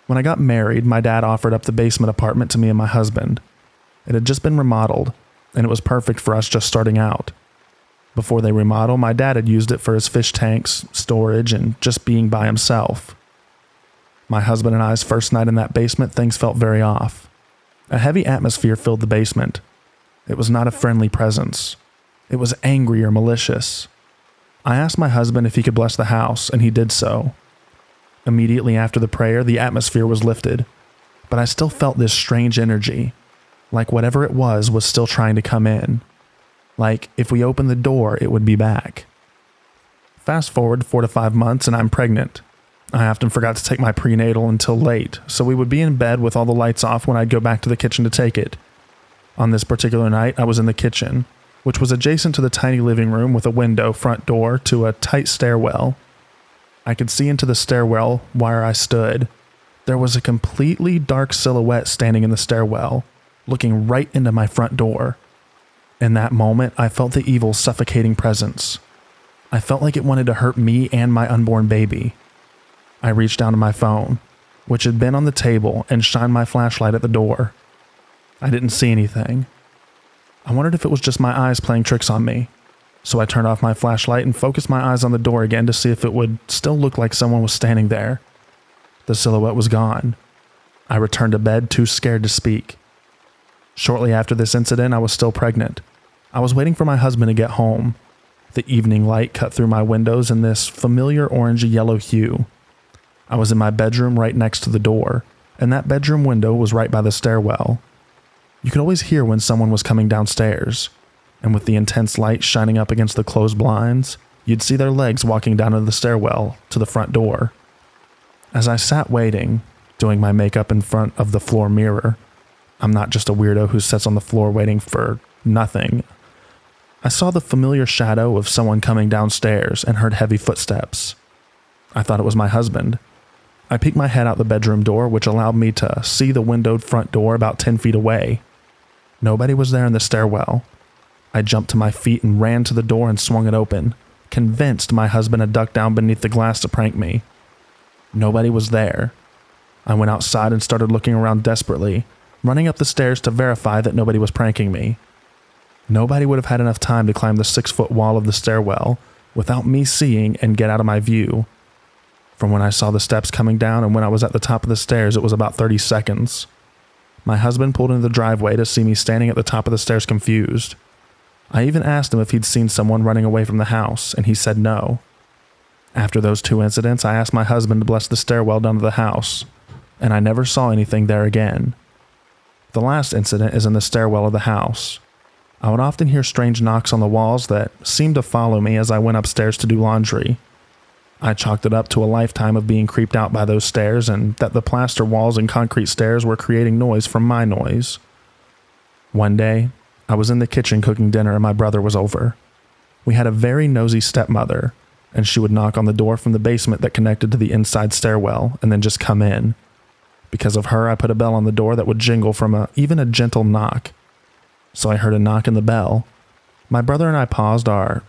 S1: When I got married, my dad offered up the basement apartment to me and my husband. It had just been remodeled, and it was perfect for us just starting out. Before they remodel, my dad had used it for his fish tanks, storage, and just being by himself. My husband and I's first night in that basement, things felt very off. A heavy atmosphere filled the basement. It was not a friendly presence. It was angry or malicious. I asked my husband if he could bless the house, and he did so. Immediately after the prayer, the atmosphere was lifted, but I still felt this strange energy, like whatever it was still trying to come in. Like, if we opened the door, it would be back. Fast forward 4 to 5 months and I'm pregnant. I often forgot to take my prenatal until late, so we would be in bed with all the lights off when I'd go back to the kitchen to take it. On this particular night, I was in the kitchen, which was adjacent to the tiny living room with a window front door to a tight stairwell. I could see into the stairwell where I stood. There was a completely dark silhouette standing in the stairwell, looking right into my front door. In that moment, I felt the evil, suffocating presence. I felt like it wanted to hurt me and my unborn baby. I reached down to my phone, which had been on the table, and shined my flashlight at the door. I didn't see anything. I wondered if it was just my eyes playing tricks on me, so I turned off my flashlight and focused my eyes on the door again to see if it would still look like someone was standing there. The silhouette was gone. I returned to bed, too scared to speak. Shortly after this incident, I was still pregnant. I was waiting for my husband to get home. The evening light cut through my windows in this familiar orangey-yellow hue. I was in my bedroom right next to the door, and that bedroom window was right by the stairwell. You could always hear when someone was coming downstairs, and with the intense light shining up against the closed blinds, you'd see their legs walking down to the stairwell to the front door. As I sat waiting, doing my makeup in front of the floor mirror, I'm not just a weirdo who sits on the floor waiting for nothing, I saw the familiar shadow of someone coming downstairs and heard heavy footsteps. I thought it was my husband. I peeked my head out the bedroom door, which allowed me to see the windowed front door about 10 feet away. Nobody was there in the stairwell. I jumped to my feet and ran to the door and swung it open, convinced my husband had ducked down beneath the glass to prank me. Nobody was there. I went outside and started looking around desperately, running up the stairs to verify that nobody was pranking me. Nobody would have had enough time to climb the 6-foot wall of the stairwell without me seeing and get out of my view. From when I saw the steps coming down and when I was at the top of the stairs, it was about 30 seconds. My husband pulled into the driveway to see me standing at the top of the stairs confused. I even asked him if he'd seen someone running away from the house, and he said no. After those 2 incidents, I asked my husband to bless the stairwell down to the house, and I never saw anything there again. The last incident is in the stairwell of the house. I would often hear strange knocks on the walls that seemed to follow me as I went upstairs to do laundry. I chalked it up to a lifetime of being creeped out by those stairs, and that the plaster walls and concrete stairs were creating noise from my noise. One day, I was in the kitchen cooking dinner and my brother was over. We had a very nosy stepmother, and she would knock on the door from the basement that connected to the inside stairwell and then just come in. Because of her, I put a bell on the door that would jingle from even a gentle knock. So I heard a knock in the bell. My brother and I paused our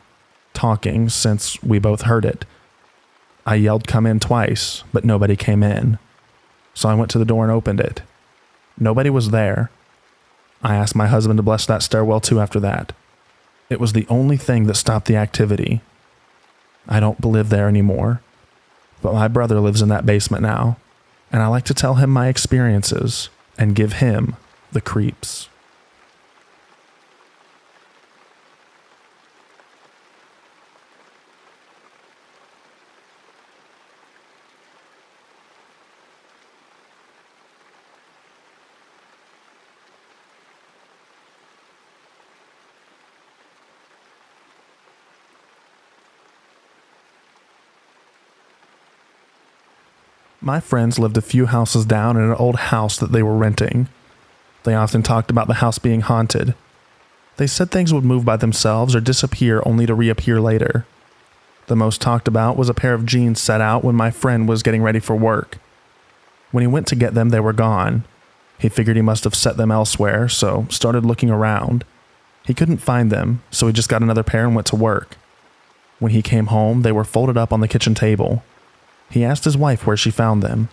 S1: talking since we both heard it. I yelled "come in" twice, but nobody came in. So I went to the door and opened it. Nobody was there. I asked my husband to bless that stairwell too after that. It was the only thing that stopped the activity. I don't live there anymore, but my brother lives in that basement now, and I like to tell him my experiences and give him the creeps. My friends lived a few houses down in an old house that they were renting. They often talked about the house being haunted. They said things would move by themselves or disappear only to reappear later. The most talked about was a pair of jeans set out when my friend was getting ready for work. When he went to get them, they were gone. He figured he must have set them elsewhere, so started looking around. He couldn't find them, so he just got another pair and went to work. When he came home, they were folded up on the kitchen table. He asked his wife where she found them.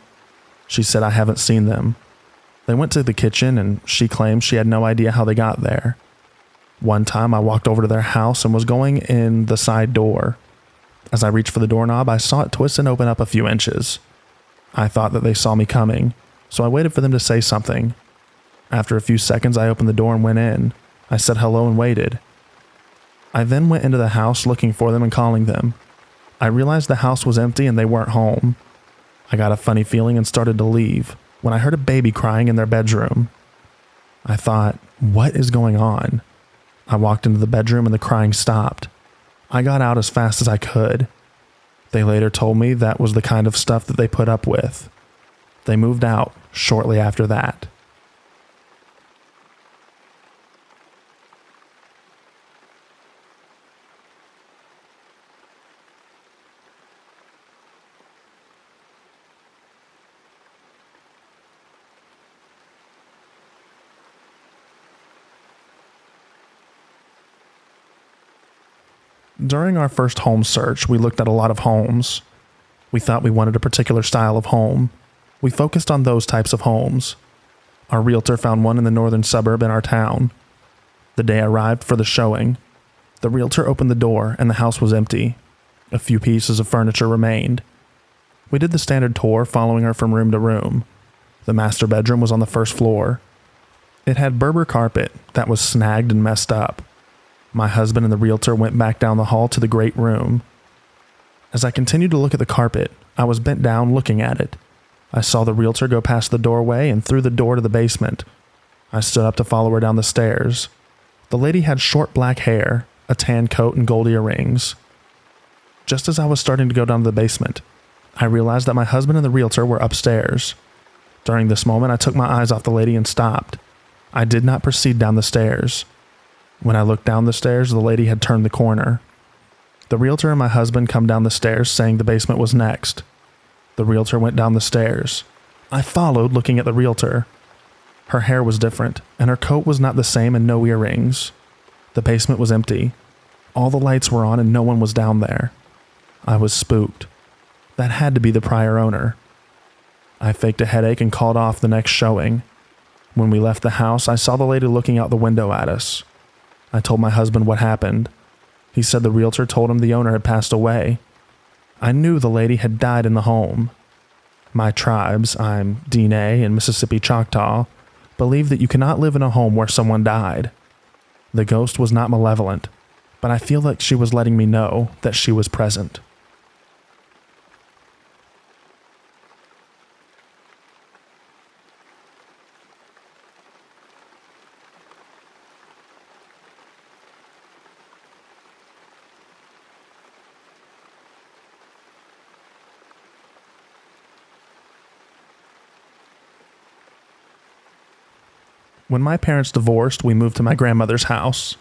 S1: She said, "I haven't seen them." They went to the kitchen and she claimed she had no idea how they got there. One time I walked over to their house and was going in the side door. As I reached for the doorknob, I saw it twist and open up a few inches. I thought that they saw me coming, so I waited for them to say something. After a few seconds, I opened the door and went in. I said hello and waited. I then went into the house looking for them and calling them. I realized the house was empty and they weren't home. I got a funny feeling and started to leave when I heard a baby crying in their bedroom. I thought, what is going on? I walked into the bedroom and the crying stopped. I got out as fast as I could. They later told me that was the kind of stuff that they put up with. They moved out shortly after that. During our first home search, we looked at a lot of homes. We thought we wanted a particular style of home. We focused on those types of homes. Our realtor found one in the northern suburb in our town. The day I arrived for the showing, the realtor opened the door and the house was empty. A few pieces of furniture remained. We did the standard tour, following her from room to room. The master bedroom was on the first floor. It had Berber carpet that was snagged and messed up. My husband and the realtor went back down the hall to the great room. As I continued to look at the carpet, I was bent down looking at it. I saw the realtor go past the doorway and through the door to the basement. I stood up to follow her down the stairs. The lady had short black hair, a tan coat, and gold earrings. Just as I was starting to go down to the basement, I realized that my husband and the realtor were upstairs. During this moment, I took my eyes off the lady and stopped. I did not proceed down the stairs. When I looked down the stairs, the lady had turned the corner. The realtor and my husband come down the stairs, saying the basement was next. The realtor went down the stairs. I followed, looking at the realtor. Her hair was different, and her coat was not the same, and no earrings. The basement was empty. All the lights were on and no one was down there. I was spooked. That had to be the prior owner. I faked a headache and called off the next showing. When we left the house, I saw the lady looking out the window at us. I told my husband what happened. He said the realtor told him the owner had passed away. I knew the lady had died in the home. My tribes, I'm Diné and Mississippi Choctaw, believe that you cannot live in a home where someone died. The ghost was not malevolent, but I feel like she was letting me know that she was present. When my parents divorced, we moved to my grandmother's house.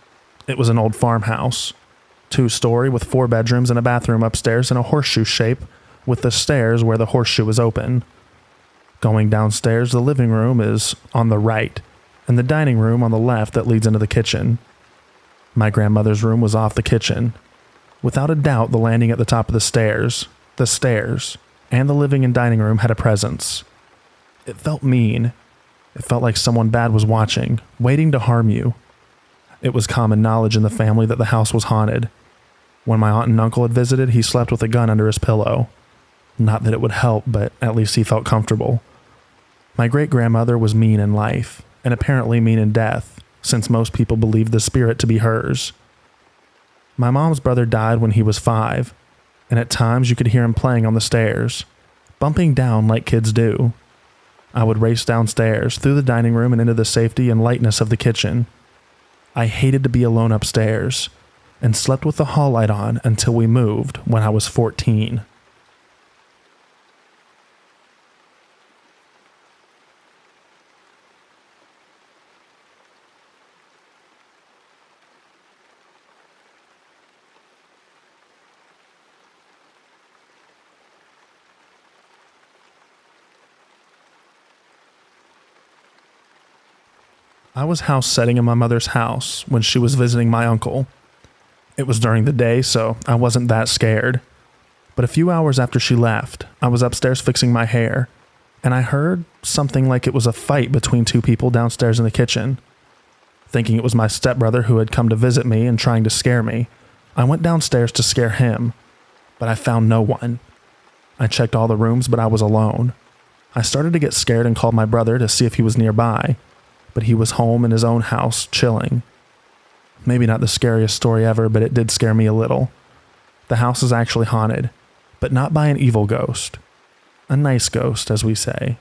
S1: It was an old farmhouse, 2-story with 4 bedrooms and a bathroom upstairs in a horseshoe shape with the stairs where the horseshoe is open. Going downstairs, the living room is on the right and the dining room on the left that leads into the kitchen. My grandmother's room was off the kitchen. Without a doubt, the landing at the top of the stairs, and the living and dining room had a presence. It felt mean. It felt like someone bad was watching, waiting to harm you. It was common knowledge in the family that the house was haunted. When my aunt and uncle had visited, he slept with a gun under his pillow. Not that it would help, but at least he felt comfortable. My great-grandmother was mean in life, and apparently mean in death, since most people believed the spirit to be hers. My mom's brother died when he was 5, and at times you could hear him playing on the stairs, bumping down like kids do. I would race downstairs, through the dining room and into the safety and lightness of the kitchen. I hated to be alone upstairs, and slept with the hall light on until we moved when I was 14. I was house setting in my mother's house when she was visiting my uncle. It was during the day, so I wasn't that scared. But a few hours after she left, I was upstairs fixing my hair, and I heard something like it was a fight between 2 people downstairs in the kitchen. Thinking it was my stepbrother who had come to visit me and trying to scare me, I went downstairs to scare him, but I found no one. I checked all the rooms, but I was alone. I started to get scared and called my brother to see if he was nearby, but he was home in his own house, chilling. Maybe not the scariest story ever, but it did scare me a little. The house is actually haunted, but not by an evil ghost. A nice ghost, as we say.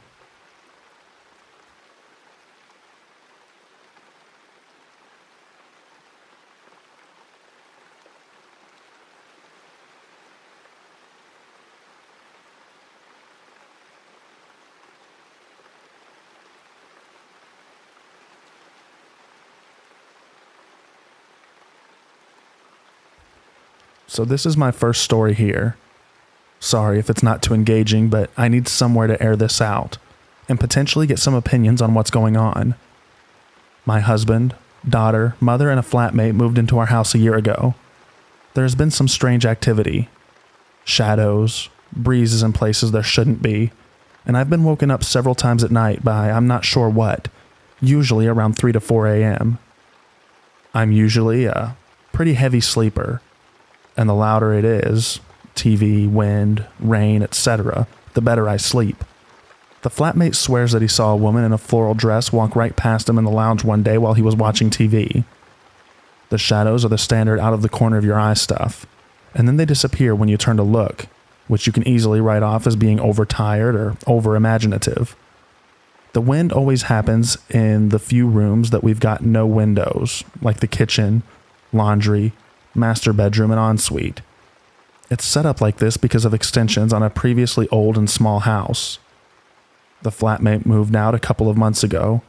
S1: So this is my first story here. Sorry if it's not too engaging, but I need somewhere to air this out and potentially get some opinions on what's going on. My husband, daughter, mother, and a flatmate moved into our house a year ago. There has been some strange activity. Shadows, breezes in places there shouldn't be, and I've been woken up several times at night by I'm not sure what, usually around 3 to 4 a.m. I'm usually a pretty heavy sleeper, and the louder it is, TV, wind, rain, etc., the better I sleep. The flatmate swears that he saw a woman in a floral dress walk right past him in the lounge one day while he was watching TV. The shadows are the standard out of the corner of your eye stuff, and then they disappear when you turn to look, which you can easily write off as being overtired or over-imaginative. The wind always happens in the few rooms that we've got no windows, like the kitchen, laundry, master bedroom, and ensuite. It's set up like this because of extensions on a previously old and small house. The flatmate moved out a couple of months ago,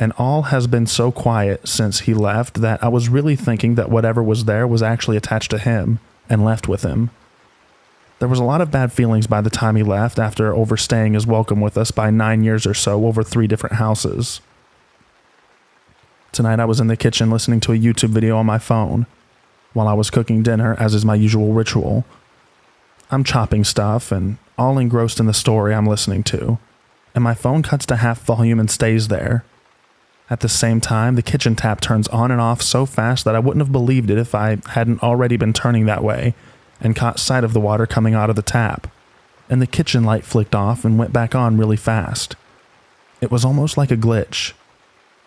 S1: and all has been so quiet since he left that I was really thinking that whatever was there was actually attached to him and left with him. There was a lot of bad feelings by the time he left after overstaying his welcome with us by 9 years or so over 3 different houses. Tonight I was in the kitchen listening to a YouTube video on my phone while I was cooking dinner, as is my usual ritual. I'm chopping stuff and all engrossed in the story I'm listening to, and my phone cuts to half volume and stays there. At the same time, the kitchen tap turns on and off so fast that I wouldn't have believed it if I hadn't already been turning that way and caught sight of the water coming out of the tap, and the kitchen light flicked off and went back on really fast. It was almost like a glitch.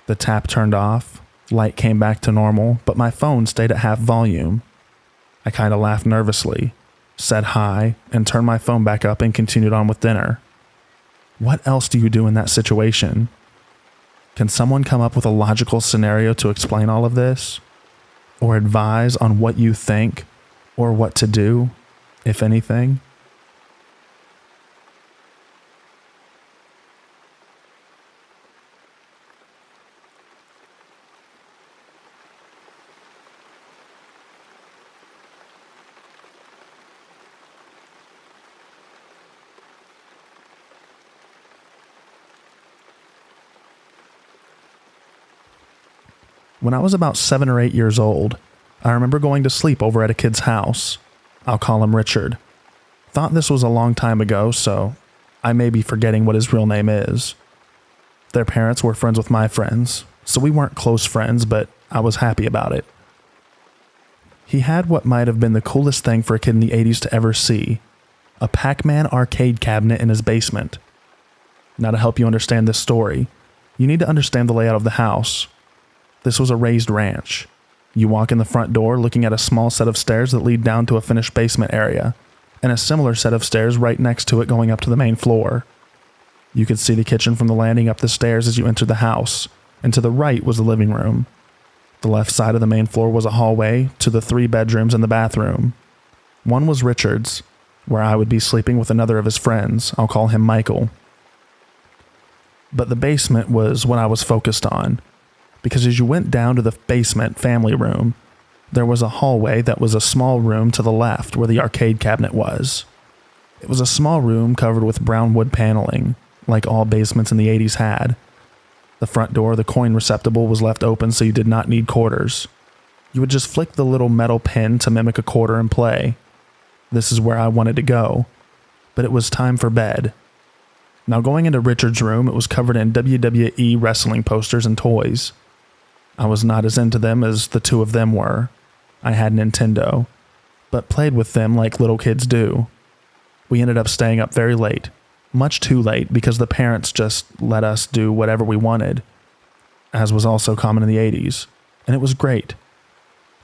S1: The tap turned off, light came back to normal, but my phone stayed at half volume. I kind of laughed nervously, said hi, and turned my phone back up and continued on with dinner. What else do you do in that situation? Can someone come up with a logical scenario to explain all of this? Or advise on what you think or what to do, if anything? When I was about 7 or 8 years old, I remember going to sleep over at a kid's house. I'll call him Richard. Thought this was a long time ago, so I may be forgetting what his real name is. Their parents were friends with my friends, so we weren't close friends, but I was happy about it. He had what might have been the coolest thing for a kid in the 80s to ever see, a Pac-Man arcade cabinet in his basement. Now, to help you understand this story, you need to understand the layout of the house. This was a raised ranch. You walk in the front door looking at a small set of stairs that lead down to a finished basement area, and a similar set of stairs right next to it going up to the main floor. You could see the kitchen from the landing up the stairs as you entered the house, and to the right was the living room. The left side of the main floor was a hallway to the 3 bedrooms and the bathroom. One was Richard's, where I would be sleeping with another of his friends. I'll call him Michael. But the basement was what I was focused on, because as you went down to the basement family room, there was a hallway that was a small room to the left where the arcade cabinet was. It was a small room covered with brown wood paneling, like all basements in the 80s had. The front door, the coin receptacle, was left open so you did not need quarters. You would just flick the little metal pin to mimic a quarter and play. This is where I wanted to go, but it was time for bed. Now, going into Richard's room, it was covered in WWE wrestling posters and toys. I was not as into them as the 2 of them were. I had Nintendo, but played with them like little kids do. We ended up staying up very late, much too late because the parents just let us do whatever we wanted, as was also common in the 80s, and it was great.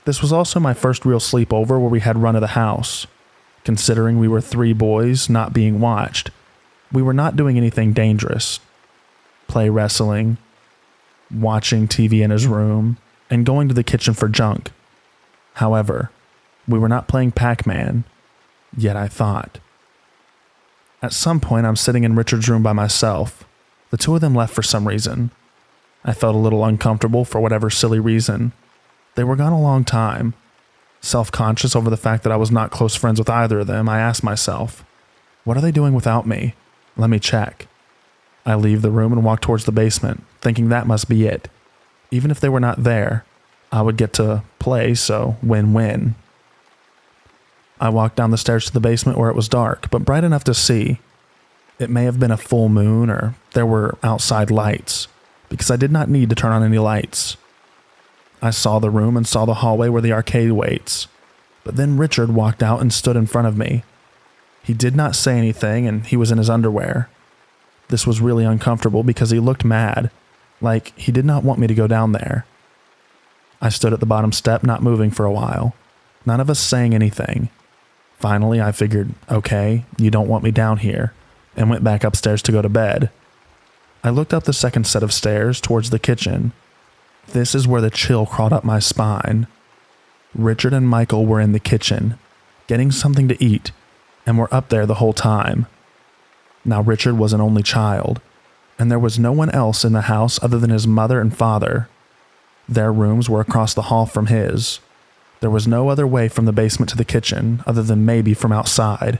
S1: This was also my first real sleepover where we had run of the house. Considering we were 3 boys not being watched, we were not doing anything dangerous. Play wrestling, watching TV in his room, and going to the kitchen for junk. However, we were not playing Pac-Man, yet I thought. At some point, I'm sitting in Richard's room by myself. The 2 of them left for some reason. I felt a little uncomfortable for whatever silly reason. They were gone a long time. Self-conscious over the fact that I was not close friends with either of them, I asked myself, what are they doing without me? Let me check. I leave the room and walk towards the basement, thinking that must be it. Even if they were not there, I would get to play, so win-win. I walked down the stairs to the basement where it was dark, but bright enough to see. It may have been a full moon or there were outside lights, because I did not need to turn on any lights. I saw the room and saw the hallway where the arcade waits, but then Richard walked out and stood in front of me. He did not say anything and he was in his underwear. This was really uncomfortable because he looked mad, like he did not want me to go down there. I stood at the bottom step, not moving for a while, none of us saying anything. Finally, I figured, okay, you don't want me down here, and went back upstairs to go to bed. I looked up the second set of stairs towards the kitchen. This is where the chill crawled up my spine. Richard and Michael were in the kitchen, getting something to eat, and were up there the whole time. Now Richard was an only child, and there was no one else in the house other than his mother and father. Their rooms were across the hall from his. There was no other way from the basement to the kitchen other than maybe from outside.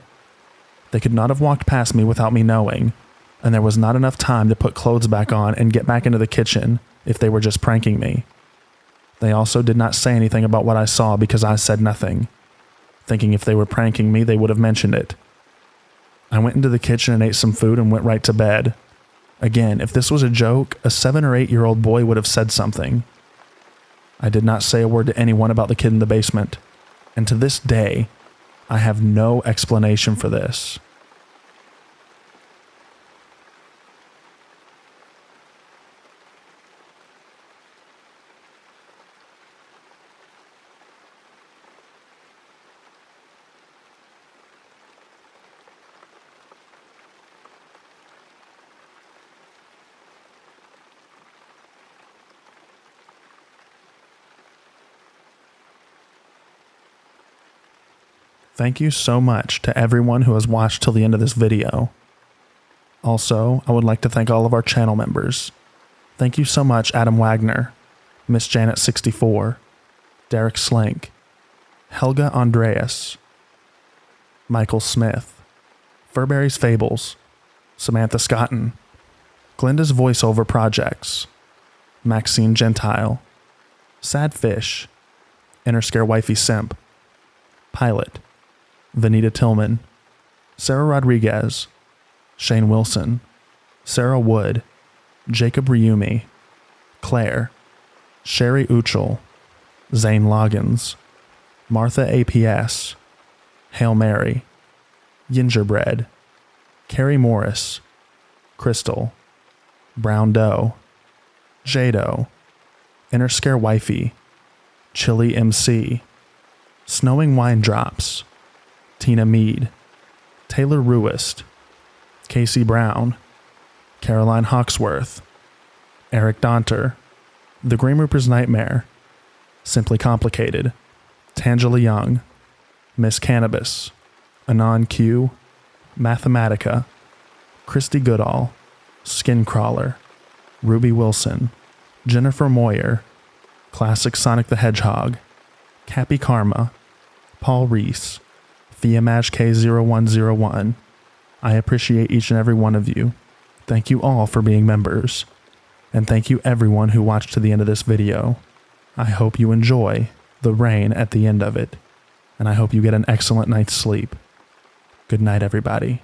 S1: They could not have walked past me without me knowing, and there was not enough time to put clothes back on and get back into the kitchen if they were just pranking me. They also did not say anything about what I saw because I said nothing, thinking if they were pranking me they would have mentioned it. I went into the kitchen and ate some food and went right to bed. Again, if this was a joke, a 7 or 8-year-old boy would have said something. I did not say a word to anyone about the kid in the basement, and to this day, I have no explanation for this. Thank you so much to everyone who has watched till the end of this video. Also, I would like to thank all of our channel members. Thank you so much Adam Wagner, Miss Janet64, Derek Slank, Helga Andreas, Michael Smith, Furberry's Fables, Samantha Scotton, Glenda's Voiceover Projects, Maxine Gentile, Sad Fish, Interscare Wifey Simp, Pilot, Vanita Tillman, Sarah Rodriguez, Shane Wilson, Sarah Wood, Jacob Ryumi, Claire, Sherry Uchel, Zane Loggins, Martha APS, Hail Mary, Gingerbread, Carrie Morris, Crystal, Brown Doe, Jado, Interscare Wifey, Chili MC, Snowing Wine Drops, Tina Mead, Taylor Ruist, Casey Brown, Caroline Hawksworth, Eric Donter, The Grim Reaper's Nightmare, Simply Complicated, Tangela Young, Miss Cannabis, Anon Q, Mathematica, Christy Goodall, Skincrawler, Ruby Wilson, Jennifer Moyer, Classic Sonic the Hedgehog, Cappy Karma, Paul Reese, Fiamaj K0101. I appreciate each and every one of you. Thank you all for being members. And thank you everyone who watched to the end of this video. I hope you enjoy the rain at the end of it. And I hope you get an excellent night's sleep. Good night, everybody.